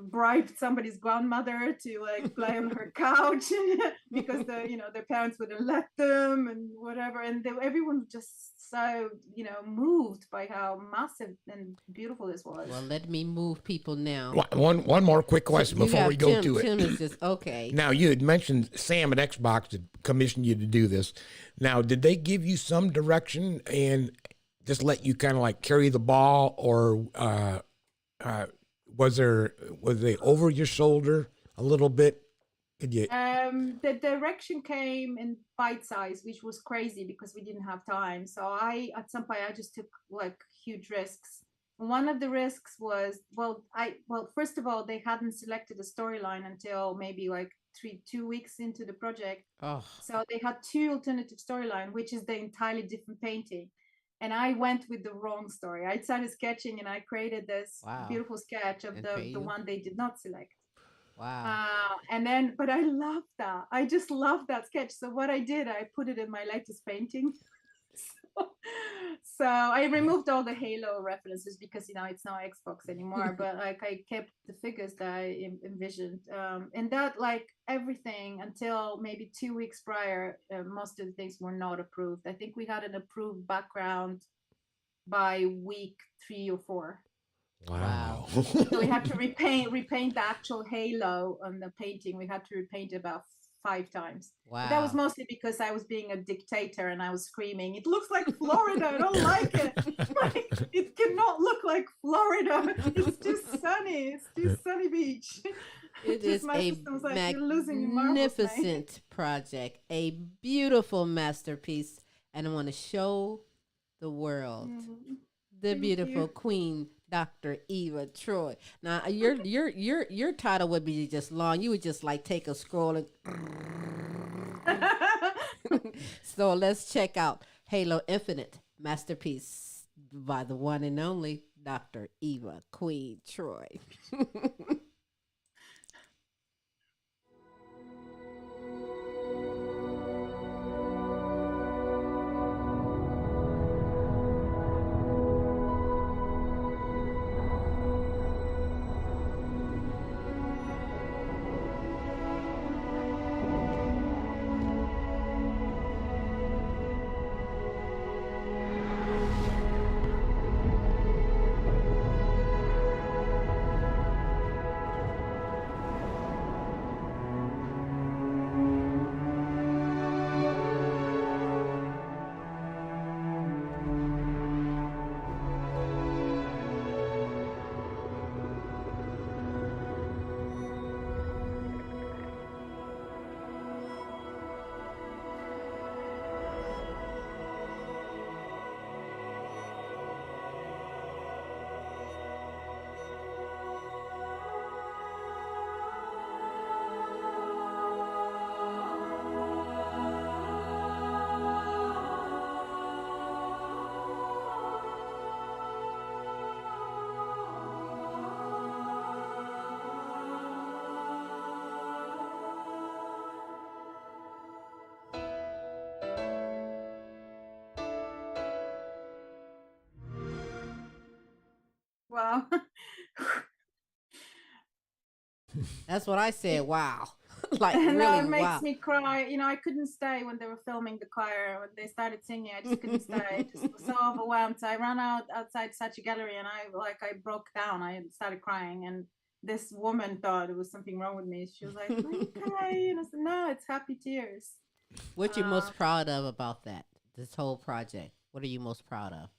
bribed somebody's grandmother to like lie on her couch because their parents wouldn't let them and whatever, and everyone was just so moved by how massive and beautiful this was. Well, let me move people now. One more quick question before we go to it. Tim is just okay. Now, you had mentioned Sam at Xbox had commissioned you to do this. Now, did they give you some direction and just let you kind of like carry the ball, or was they over your shoulder a little bit? Could you? The direction came in bite size, which was crazy because we didn't have time. So at some point I just took like huge risks. One of the risks was, first of all, they hadn't selected a storyline until maybe like 2 weeks into the project. Oh. So they had 2 alternative storyline, which is the entirely different painting. And I went with the wrong story. I started sketching and I created this beautiful sketch of the one they did not select. Wow. But I love that. I just love that sketch. So what I did, I put it in my latest painting. So I removed all the Halo references because, it's not Xbox anymore, but like I kept the figures that I envisioned. And that, like everything until maybe 2 weeks prior, most of the things were not approved. I think we had an approved background by week 3 or 4. Wow. So we had to repaint the actual halo on the painting. We had to repaint it about 5 times. Wow. But that was mostly because I was being a dictator and I was screaming, "It looks like Florida. I don't like it. Like, it cannot look like Florida. It's too sunny. It's too sunny beach." It is a magnificent project, a beautiful masterpiece, and I want to show the world the beautiful Queen Dr. Iva Troj. Now your title would be just long. You would just like take a scroll and so let's check out Halo Infinite, masterpiece by the one and only Dr. Iva Queen Troj. Wow. That's what I said. Wow. Like And really, that makes wow. me cry. I couldn't stay when they were filming the choir. When they started singing, I just couldn't stay. I just was so overwhelmed. So I ran outside such a gallery, and I broke down. I started crying, and this woman thought there was something wrong with me. She was like, "Are you crying?" I said, "No, it's happy tears." What you most proud of about this whole project? What are you most proud of?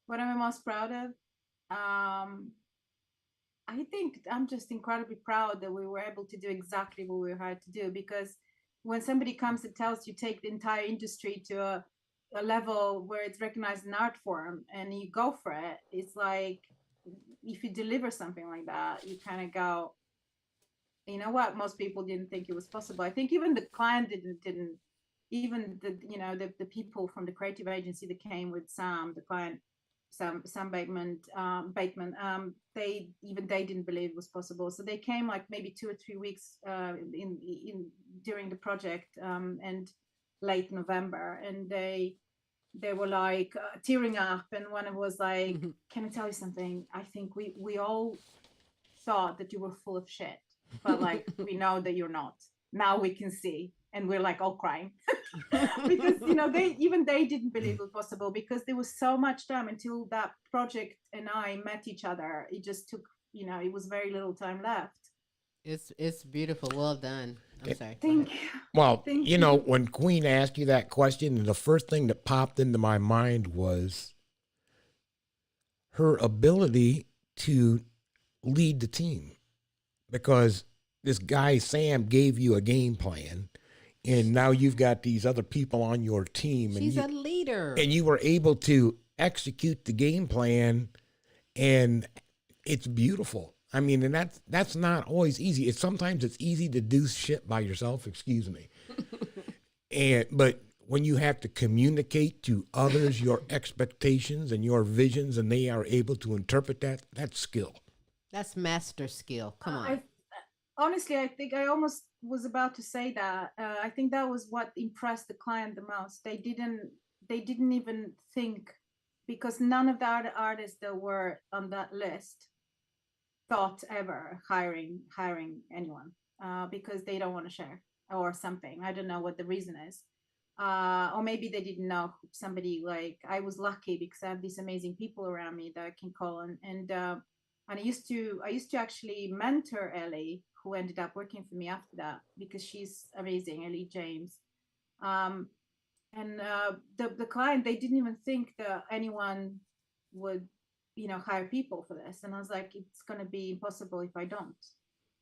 What am I most proud of? I think I'm just incredibly proud that we were able to do exactly what we were hired to do, because when somebody comes and tells you take the entire industry to a level where it's recognized in art form and you go for it, it's like, if you deliver something like that, you kind of go, you know what, most people didn't think it was possible. I think even the client didn't even the people from the creative agency that came with Sam, the client, Sam Bateman, they didn't believe it was possible. So they came like maybe 2 or 3 weeks in during the project, and late November, and they were like tearing up, and one was like, "Can I tell you something? I think we all thought that you were full of shit, but like we know that you're not. Now we can see." And we're like all crying because they didn't believe it was possible, because there was so much time until that project and I met each other. It just took, it was very little time left. It's beautiful. Well done. I'm sorry. Thank you. Well, Thank when Queen asked you that question, the first thing that popped into my mind was her ability to lead the team, because this guy Sam gave you a game plan, and now you've got these other people on your team. She's a leader. And you were able to execute the game plan, and it's beautiful. I mean, and that's not always easy. Sometimes it's easy to do shit by yourself, excuse me. But when you have to communicate to others your expectations and your visions, and they are able to interpret that's skill. That's master skill. Come on. Honestly, I think I almost was about to say that. I think that was what impressed the client the most. They didn't even think, because none of the other artists that were on that list thought ever hiring anyone, because they don't want to share or something. I don't know what the reason is. Or maybe they didn't know somebody. Like, I was lucky because I have these amazing people around me that I can call and I used to actually mentor Ellie, who ended up working for me after that, because she's amazing, Ellie James. And the client, they didn't even think that anyone would, hire people for this. And I was like, it's going to be impossible if I don't.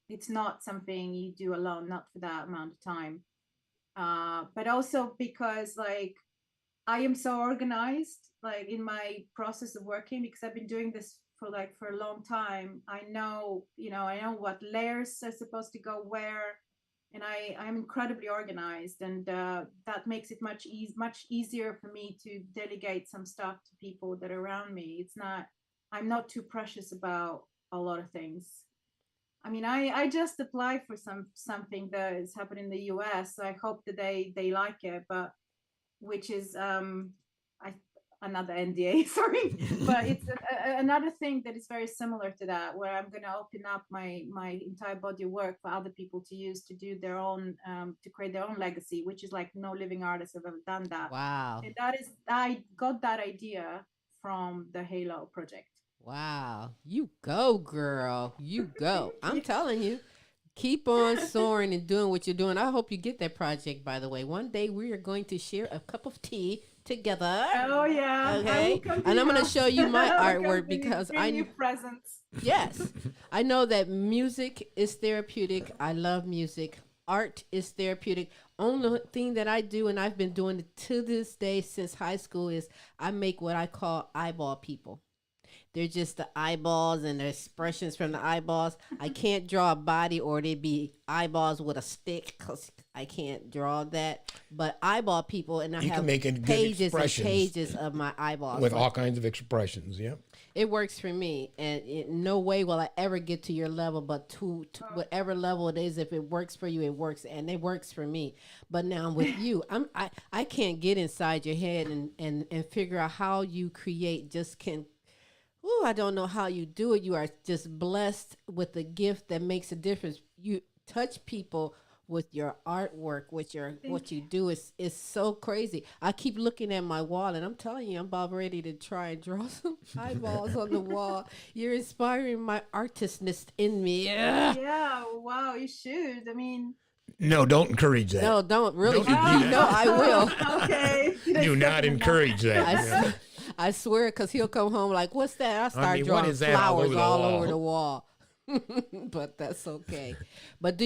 It's not something you do alone, not for that amount of time. But also because, like, I am so organized, like, in my process of working, because I've been doing this for a long time. I know what layers are supposed to go where, and I'm incredibly organized, and that makes it much easier for me to delegate some stuff to people that are around me. I'm not too precious about a lot of things. I mean, I just applied for something that is happening in the US. So I hope that they like it, but which is another NDA, sorry, but it's another thing that is very similar to that, where I'm going to open up my entire body of work for other people to use to do their own, to create their own legacy, which is like no living artist have ever done that. Wow. And I got that idea from the Halo project. Wow. You go, girl. You go. I'm telling you. Keep on soaring and doing what you're doing. I hope you get that project, by the way. One day we are going to share a cup of tea together. Oh, yeah. Okay. And I'm going to show you my artwork because I need presents. Yes. I know that music is therapeutic. I love music. Art is therapeutic. Only thing that I do, and I've been doing it to this day since high school, is I make what I call eyeball people. They're just the eyeballs and the expressions from the eyeballs. I can't draw a body, or they'd be eyeballs with a stick, because I can't draw that. But eyeball people, and I have pages and pages of my eyeballs. With all kinds of expressions, yeah. It works for me, and in no way will I ever get to your level, but to whatever level it is, if it works for you, it works, and it works for me. But now with you, I can't get inside your head and figure out how you create. I don't know how you do it. You are just blessed with a gift that makes a difference. You touch people with your artwork, with what you do. Is so crazy. I keep looking at my wall, and I'm telling you, I'm about ready to try and draw some eyeballs on the wall. You're inspiring my artistness in me. Yeah, wow, you should. I mean, no, don't encourage that. No, don't really. No, I will. Okay. Do not encourage that. I swear, because he'll come home like, what's that? I start drawing flowers all over the wall. But that's okay. But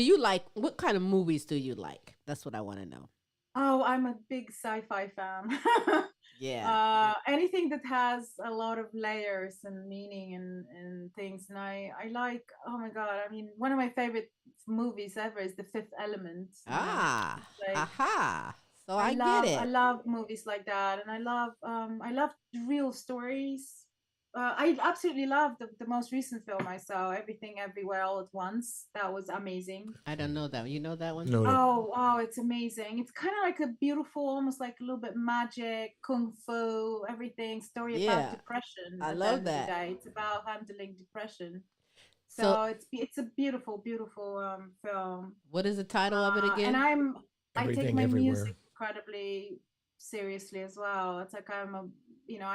what kind of movies do you like? That's what I want to know. Oh, I'm a big sci-fi fan. Yeah. Anything that has a lot of layers and meaning and things. And I like, oh my God, I mean, one of my favorite movies ever is The Fifth Element. Aha. So I get it. I love movies like that, and I love real stories. I absolutely loved the most recent film I saw, Everything Everywhere All at Once. That was amazing. I don't know that. You know that one? No, Oh, it's amazing. It's kind of like a beautiful, almost like a little bit magic, kung fu, everything. Story about Yeah, depression. I At the love end of the that. day, it's about handling depression. So, So it's a beautiful, beautiful film. what is the title of it And again? I take everything my everywhere. music incredibly seriously as well. It's like I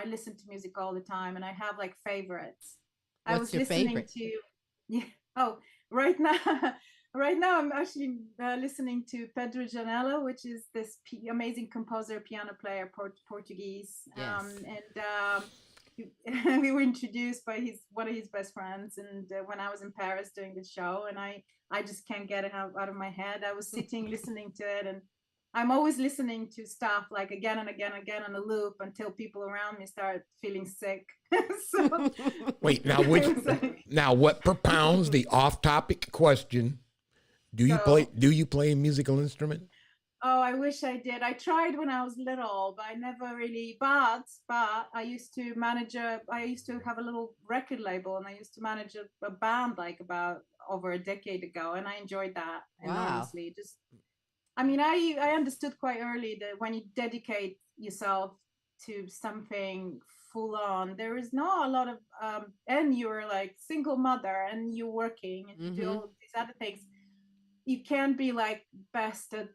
listen to music all the time, and I have like favorites. I What's was your listening favorite? to, yeah. Oh, right now, right now I'm actually listening to Pedro Janela, which is this amazing composer, piano player, Portuguese, Yes. we were introduced by his one of his best friends, and when I was in Paris doing the show, and I just can't get it out of my head. I was sitting listening to it, and I'm always listening to stuff like again and again and again on a loop until people around me start feeling sick. So Wait, now it was like, now what propounds the off-topic question? so Do you play a musical instrument? oh, I wish I did. I tried when I was little, but I never really. But I used to have a little record label, and I used to manage a band like about over a decade ago, and I enjoyed that Wow. enormously. Just, I mean, I understood quite early that when you dedicate yourself to something full on, there is not a lot of and you're like single mother, and you're working, and you do Mm-hmm. all these other things. You can't be like best at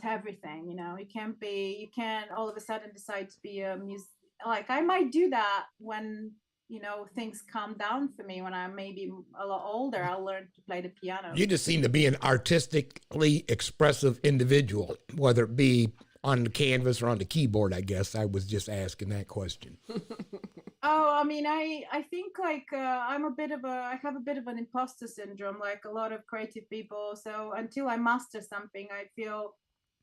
everything, you can't all of a sudden decide to be a music. Like I might do that when things calm down for me, when I'm maybe a lot older. I'll learn to play the piano. You just seem to be an artistically expressive individual, whether it be on the canvas or on the keyboard. I guess I was just asking that question. Oh, I mean, I think like I have a bit of an imposter syndrome, like a lot of creative people. So until I master something, I feel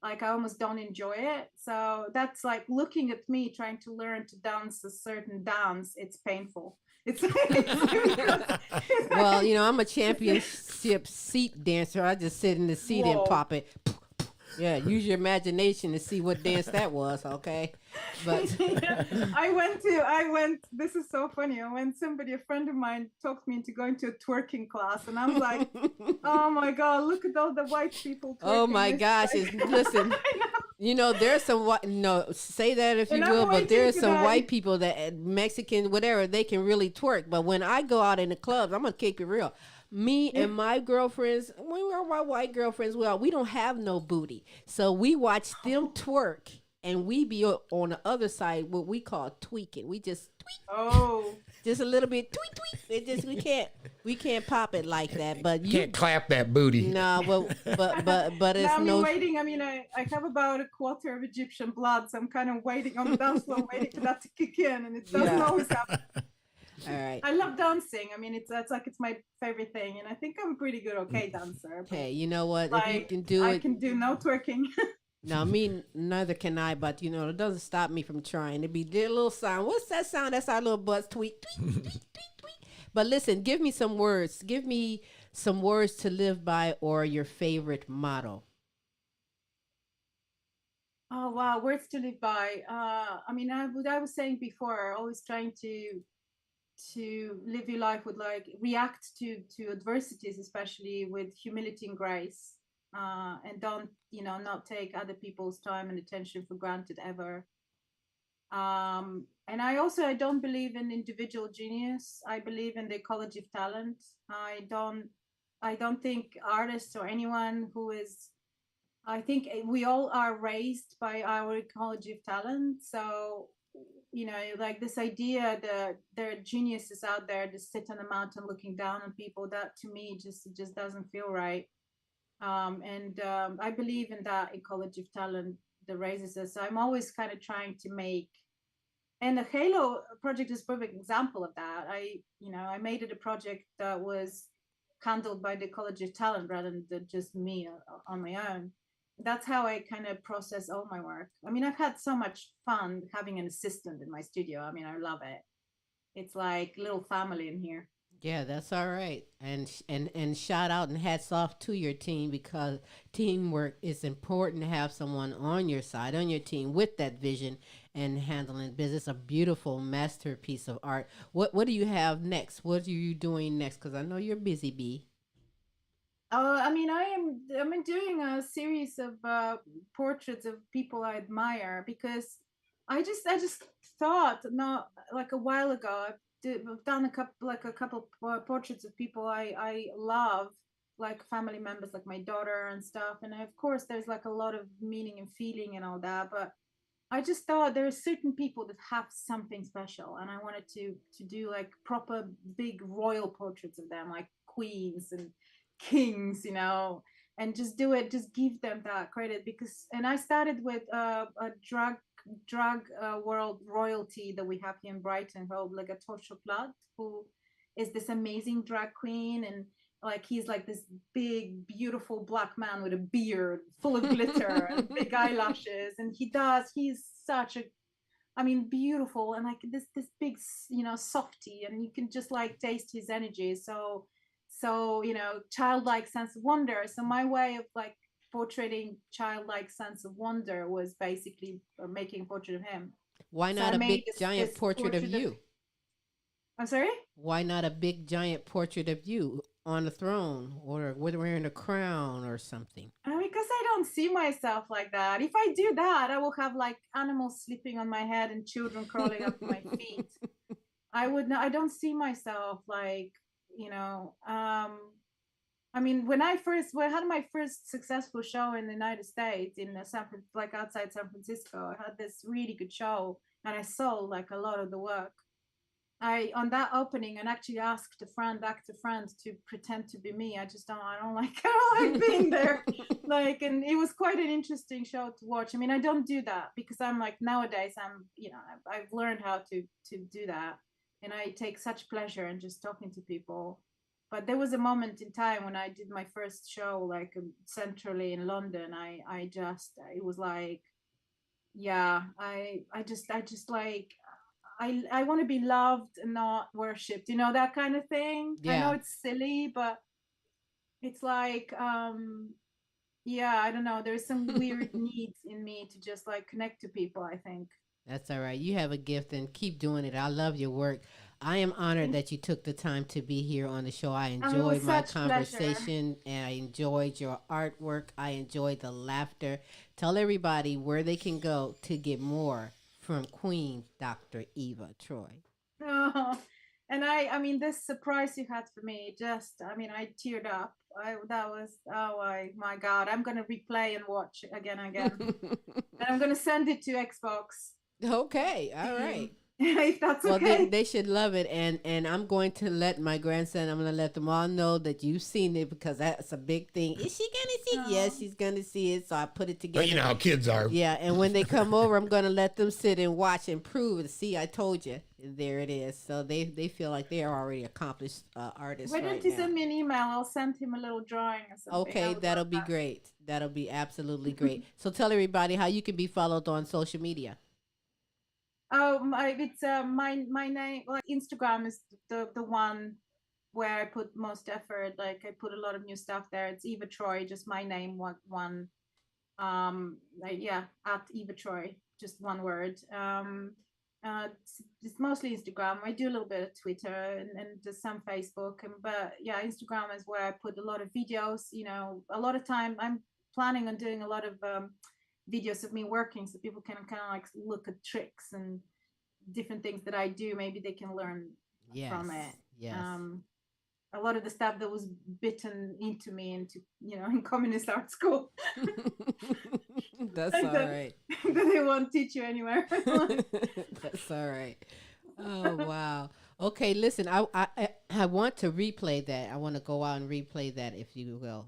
like I almost don't enjoy it. So that's like looking at me trying to learn to dance a certain dance. It's painful. Well, I'm a championship seat dancer. I just sit in the seat and Whoa. pop it. Yeah, use your imagination to see what dance that was, okay? But I went, this is so funny. A friend of mine talked me into going to a twerking class, and I was like, oh my God, look at all the white people twerking. oh my gosh, listen. There's some white, no, say that if you And I'm will, but waiting there's for some that. white people that Mexican, whatever, they can really twerk. But when I go out in the clubs, I'm gonna keep it real. Me and my girlfriends, when we're my white girlfriends, well, we don't have no booty, so we watch them twerk, and we be on the other side, what we call tweaking. We just tweak, Oh. just a little bit tweak tweak. It just we can't pop it like that. But you Can't clap that booty. no, but it's Now I'm no. waiting. I mean, I have about a quarter of Egyptian blood, so I'm kind of waiting on the dance floor, waiting for that to kick in, and it doesn't Yeah. always happen. All right. I love dancing. I mean, it's my favorite thing, and I think I'm a pretty good, okay dancer. But Hey, you know what? If you like, can do I it, can do no twerking. now me neither can I. But it doesn't stop me from trying. It be their little sound. What's that sound? That's our little butts tweet tweet tweet tweet tweet. But listen, give me some words. Give me some words to live by, or your favorite motto. Oh wow, words to live by. I mean, I was saying before, always trying to live your life with like react to adversities, especially with humility and grace, and don't not take other people's time and attention for granted ever. And I don't believe in individual genius. I believe in the ecology of talent. I don't think artists or anyone who is, I think we all are raised by our ecology of talent. So, like this idea that there are geniuses out there that sit on a mountain looking down on people, that to me just doesn't feel right. And I believe in that ecology of talent that raises us. So I'm always kind of trying to make, and the Halo project is a perfect example of that. I made it a project that was handled by the ecology of talent rather than just me on my own. That's how I kind of process all my work. I mean, I've had so much fun having an assistant in my studio. I mean, I love it. It's like little family in here. Yeah, that's all right. And shout out and hats off to your team, because teamwork is important to have someone on your side, on your team with that vision and handling business. A beautiful masterpiece of art. What do you have next? What are you doing next? Because I know you're busy, bee. I mean, I'm doing a series of portraits of people I admire because I just thought not like a while ago I've done a couple portraits of people I love, like family members like my daughter and stuff, and of course there's like a lot of meaning and feeling and all that, but I just thought there are certain people that have something special, and I wanted to do like proper big royal portraits of them, like queens and kings, and just do it, just give them that credit because. And I started with a drag world royalty that we have here in Brighton called like a Blood, who is this amazing drag queen, and like he's like this big beautiful black man with a beard full of glitter and big eyelashes, and he's such a, I mean, beautiful, and like this big softy, and you can just like taste his energy. So childlike sense of wonder. So my way of like portraying childlike sense of wonder was basically making a portrait of him. Why So not I a made big giant this portrait of you? I'm sorry. Why not a big giant portrait of you on a throne or wearing a crown or something? Because I don't see myself like that. If I do that, I will have like animals sleeping on my head and children crawling up my feet. I would not. I don't see myself like, you know. I mean, when I had my first successful show in the United States in like outside San Francisco, I had this really good show, and I sold like a lot of the work. I on that opening and actually asked actor friend, to pretend to be me. I don't like I don't like being there. Like, and it was quite an interesting show to watch. I mean, I don't do that because I'm like nowadays I've learned how to do that, and I take such pleasure in just talking to people. But there was a moment in time when I did my first show like centrally in London. I just it was like, yeah, I just like I want to be loved and not worshipped, that kind of thing. I know Yeah, it's silly, but it's like, yeah, I don't know. There's some weird needs in me to just like connect to people, I think. that's all right. You have a gift and keep doing it. I love your work. I am honored that you took the time to be here on the show. I And it was enjoyed my such pleasure. conversation and I enjoyed your artwork. I enjoyed the laughter. Tell everybody where they can go to get more from Queen Dr. Eva Troy. Oh, and I mean, this surprise you had for me, I mean, I teared up. That was, oh my God, I'm gonna replay and watch again and again, and I'm gonna send it to Xbox Okay, all team, right. if that's Well, okay. they should love it, and I'm going to let my grandson. I'm going to let them all know that you've seen it because that's a big thing. Is she going to see it? Yes, Oh, she's going to see it. So I put it Well, together. you know how kids are. Yeah, and when they come over, I'm going to let them sit and watch and prove it. See, I told you. There it is. So they feel like they are already accomplished artists why right don't you now. send me an email? I'll send him a little drawing or something. I Okay, would that'll love be that. great. That'll be absolutely great. So tell everybody how you can be followed on social media. Oh, it's my name. Like Instagram is the one where I put most effort. Like I put a lot of new stuff there. It's Iva Troj, just my name, one. Like, yeah, at Iva Troj, just one word. It's mostly Instagram. I do a little bit of Twitter and just some Facebook, but yeah, Instagram is where I put a lot of videos. A lot of time I'm planning on doing a lot of videos of me working, so people can kind of like look at tricks and different things that I do. Maybe they can learn Yes, from it. yes. Um, a lot of the stuff that was bitten into me into in communist art school. That's Like all that, right. that they won't teach you anywhere. That's all right. Oh wow. Okay, listen. I want to replay that. I want to go out and replay that, if you will.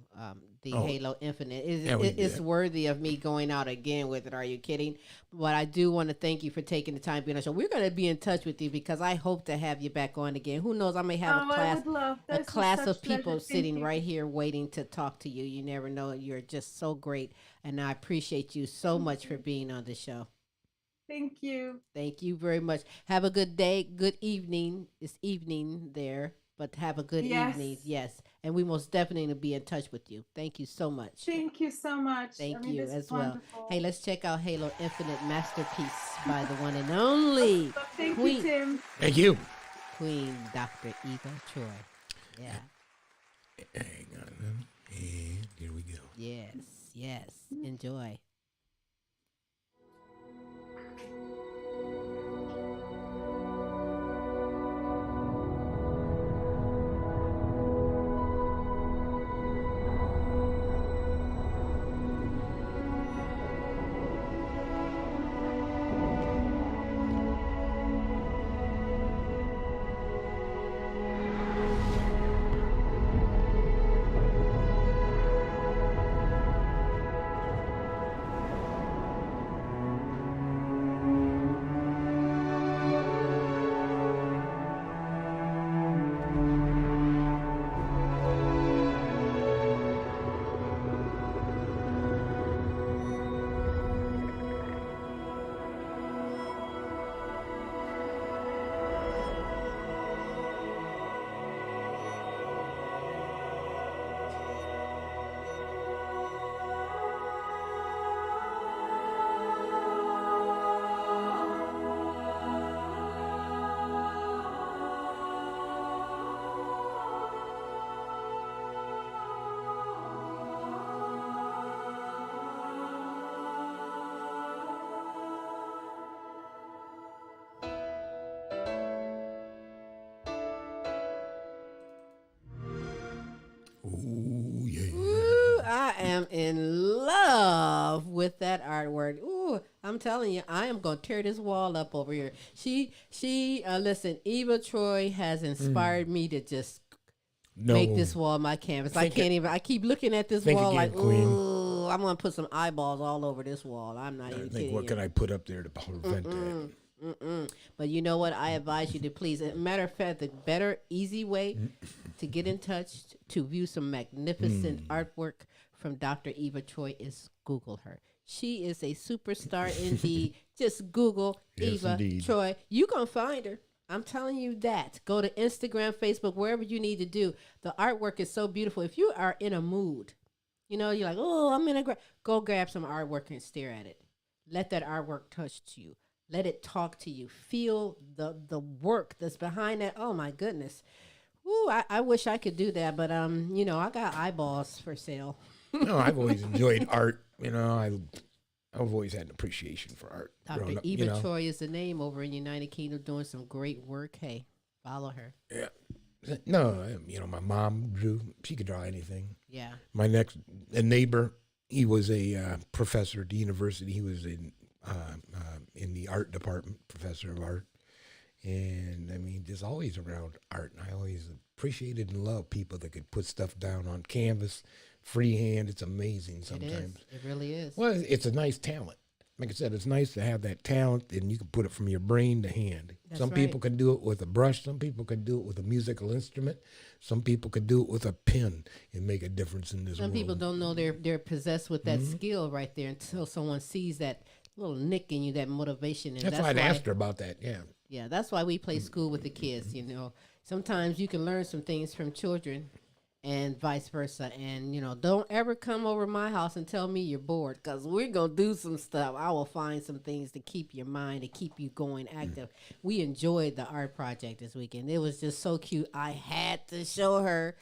The Oh, Halo Infinite yeah, we can do it's that. worthy of me going out again with it. Are you kidding? But I do want to thank you for taking the time to be on the show. We're going to be in touch with you because I hope to have you back on again. Who knows? I may have Oh, I would love. a This was class of such pleasure. people Thank sitting you. right here waiting to talk to you. You never know. You're just so great, and I appreciate you so much for being on the show. Thank you. Thank you very much. Have a good day, good evening. It's evening there But have a good Yes. evening. Yes. And we most definitely will be in touch with you. Thank you so much. Thank you so much. Thank you this is as well. wonderful. Hey, let's check out Halo Infinite Masterpiece by the one and only Thank Queen. you, Tim. Thank you. Queen Dr. Eva Troy. Yeah. Hang on. And here we go. Yes. Yes. Enjoy. Ooh, yeah. Ooh, I am in love with that artwork. Ooh, I'm telling you, I am gonna tear this wall up over here. Listen, Iva Troj has inspired me to just make this wall my canvas. I can't even. I keep looking at this wall again, like, Queen. ooh, I'm gonna put some eyeballs all over this wall. I'm not even kidding. What you. can I put up there to prevent that? But you know what? I advise you to please. As a matter of fact, the better, easy way to get in touch to view some magnificent artwork from Dr. Iva Troj is Google her. She is a superstar indeed. Just Google Yes, Iva indeed. Troj. You gonna find her. I'm telling you that. Go to Instagram, Facebook, wherever you need to do. The artwork is so beautiful. If you are in a mood, you know, you're like, oh, I'm in a go grab some artwork and stare at it. Let that artwork touch you. Let it talk to you. Feel the work that's behind that. Oh my goodness. Ooh, I wish I could do that, but you know, I got eyeballs for sale. No, I've always enjoyed art. You know, I've always had an appreciation for art. Dr. growing up, Eva you know. Troj is the name over in United Kingdom, doing some great work. Hey, follow her. Yeah. No, you know, my mom drew. She could draw anything. Yeah. My a neighbor, he was a professor at the university. He was in the art department, professor of art. And I mean, just always around art. And I always appreciated and loved people that could put stuff down on canvas, freehand. It's amazing sometimes. It really is. Well, it's a nice talent. Like I said, it's nice to have that talent, and you can put it from your brain to hand. That's Some right. people can do it with a brush. Some people can do it with a musical instrument. Some people can do it with a pen and make a difference in this Some world. people don't know they're possessed with that skill right there until someone sees that little nick in you, that motivation. And That's why I asked her about that. Yeah. Yeah, that's why we play school with the kids, you know. Sometimes you can learn some things from children and vice versa. And, you know, don't ever come over my house and tell me you're bored, because we're going to do some stuff. I will find some things to keep your mind, to keep you going active. We enjoyed the art project this weekend. It was just so cute. I had to show her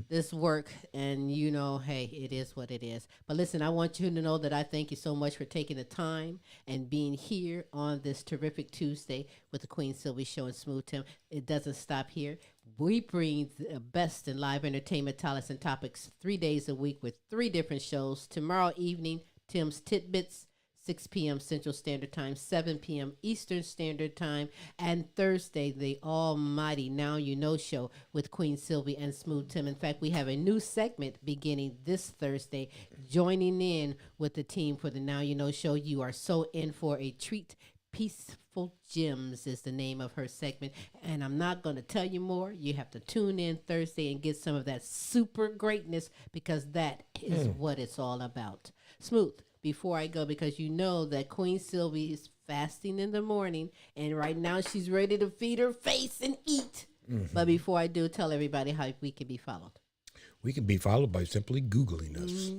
this work, and, you know, hey, it is what it is. But listen, I want you to know that I thank you so much for taking the time and being here on this terrific Tuesday with the Queen Silvy Show and Smooth Tim. It doesn't stop here. We bring the best in live entertainment, talents, and topics 3 days a week with 3 different shows. Tomorrow evening, Tim's Tidbits, 6 p.m. Central Standard Time, 7 p.m. Eastern Standard Time. And Thursday, the almighty Now You Know Show with Queen Silvy and Smooth Tim. In fact, we have a new segment beginning this Thursday, joining in with the team for the Now You Know Show. You are so in for a treat. Peaceful Gems is the name of her segment. And I'm not going to tell you more. You have to tune in Thursday and get some of that super greatness, because that is what it's all about. Smooth, before I go, because you know that Queen Silvy is fasting in the morning, and right now she's ready to feed her face and eat. But before I do, tell everybody how we can be followed. We can be followed by simply Googling us.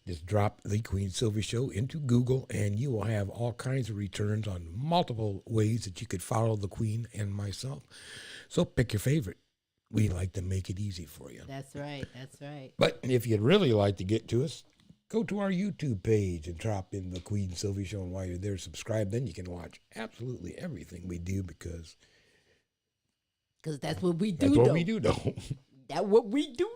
Just drop the Queen Silvy Show into Google, and you will have all kinds of returns on multiple ways that you could follow the Queen and myself. So pick your favorite. We like to make it easy for you. That's right. That's right. But if you'd really like to get to us, go to our YouTube page and drop in the Queen Silvy Show. And while you're there, subscribe. Then you can watch absolutely everything we do because that's what we do. that's what we do, though. That's what we do.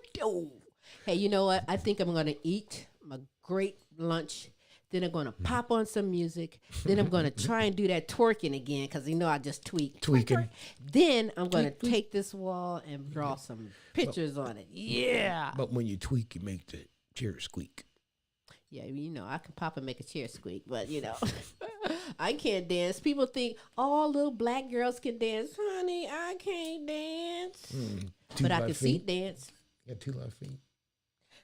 Hey, you know what? I think I'm going to eat my great lunch. Then I'm going to pop on some music. Then I'm going to try and do that twerking again because, I just tweaking. Then I'm going to take this wall and draw some pictures on it. Yeah. But when you tweak, you make the chair squeak. Yeah, I can pop and make a chair squeak, but, I can't dance. People think all little black girls can dance. Honey, I can't dance. But I can seat dance. You got 2 left feet.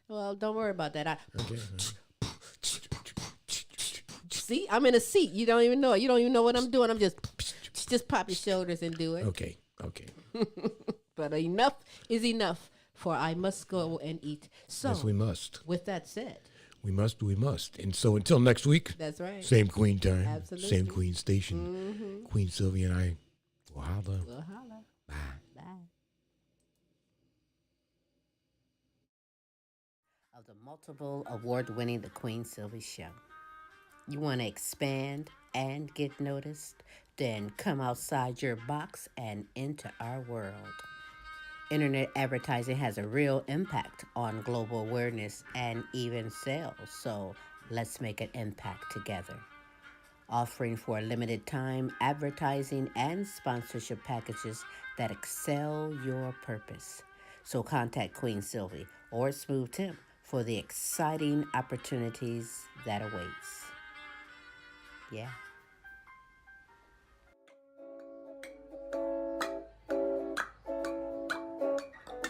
Well, don't worry about that. Okay. See, I'm in a seat. You don't even know it. You don't even know what I'm doing. I'm just pop your shoulders and do it. Okay. But enough is enough, for I must go and eat. So, yes, we must. With that said, we must. And so until next week. That's right. Same Queen time. Absolutely. Same Queen station. Queen Silvy and I will holla. We'll holla. Bye. Bye. Of the multiple award-winning The Queen Silvy Show. You want to expand and get noticed? Then come outside your box and into our world. Internet advertising has a real impact on global awareness and even sales, so let's make an impact together. Offering for a limited time advertising and sponsorship packages that excel your purpose. So contact Queen Silvy or Smooth Tim for the exciting opportunities that awaits. Yeah.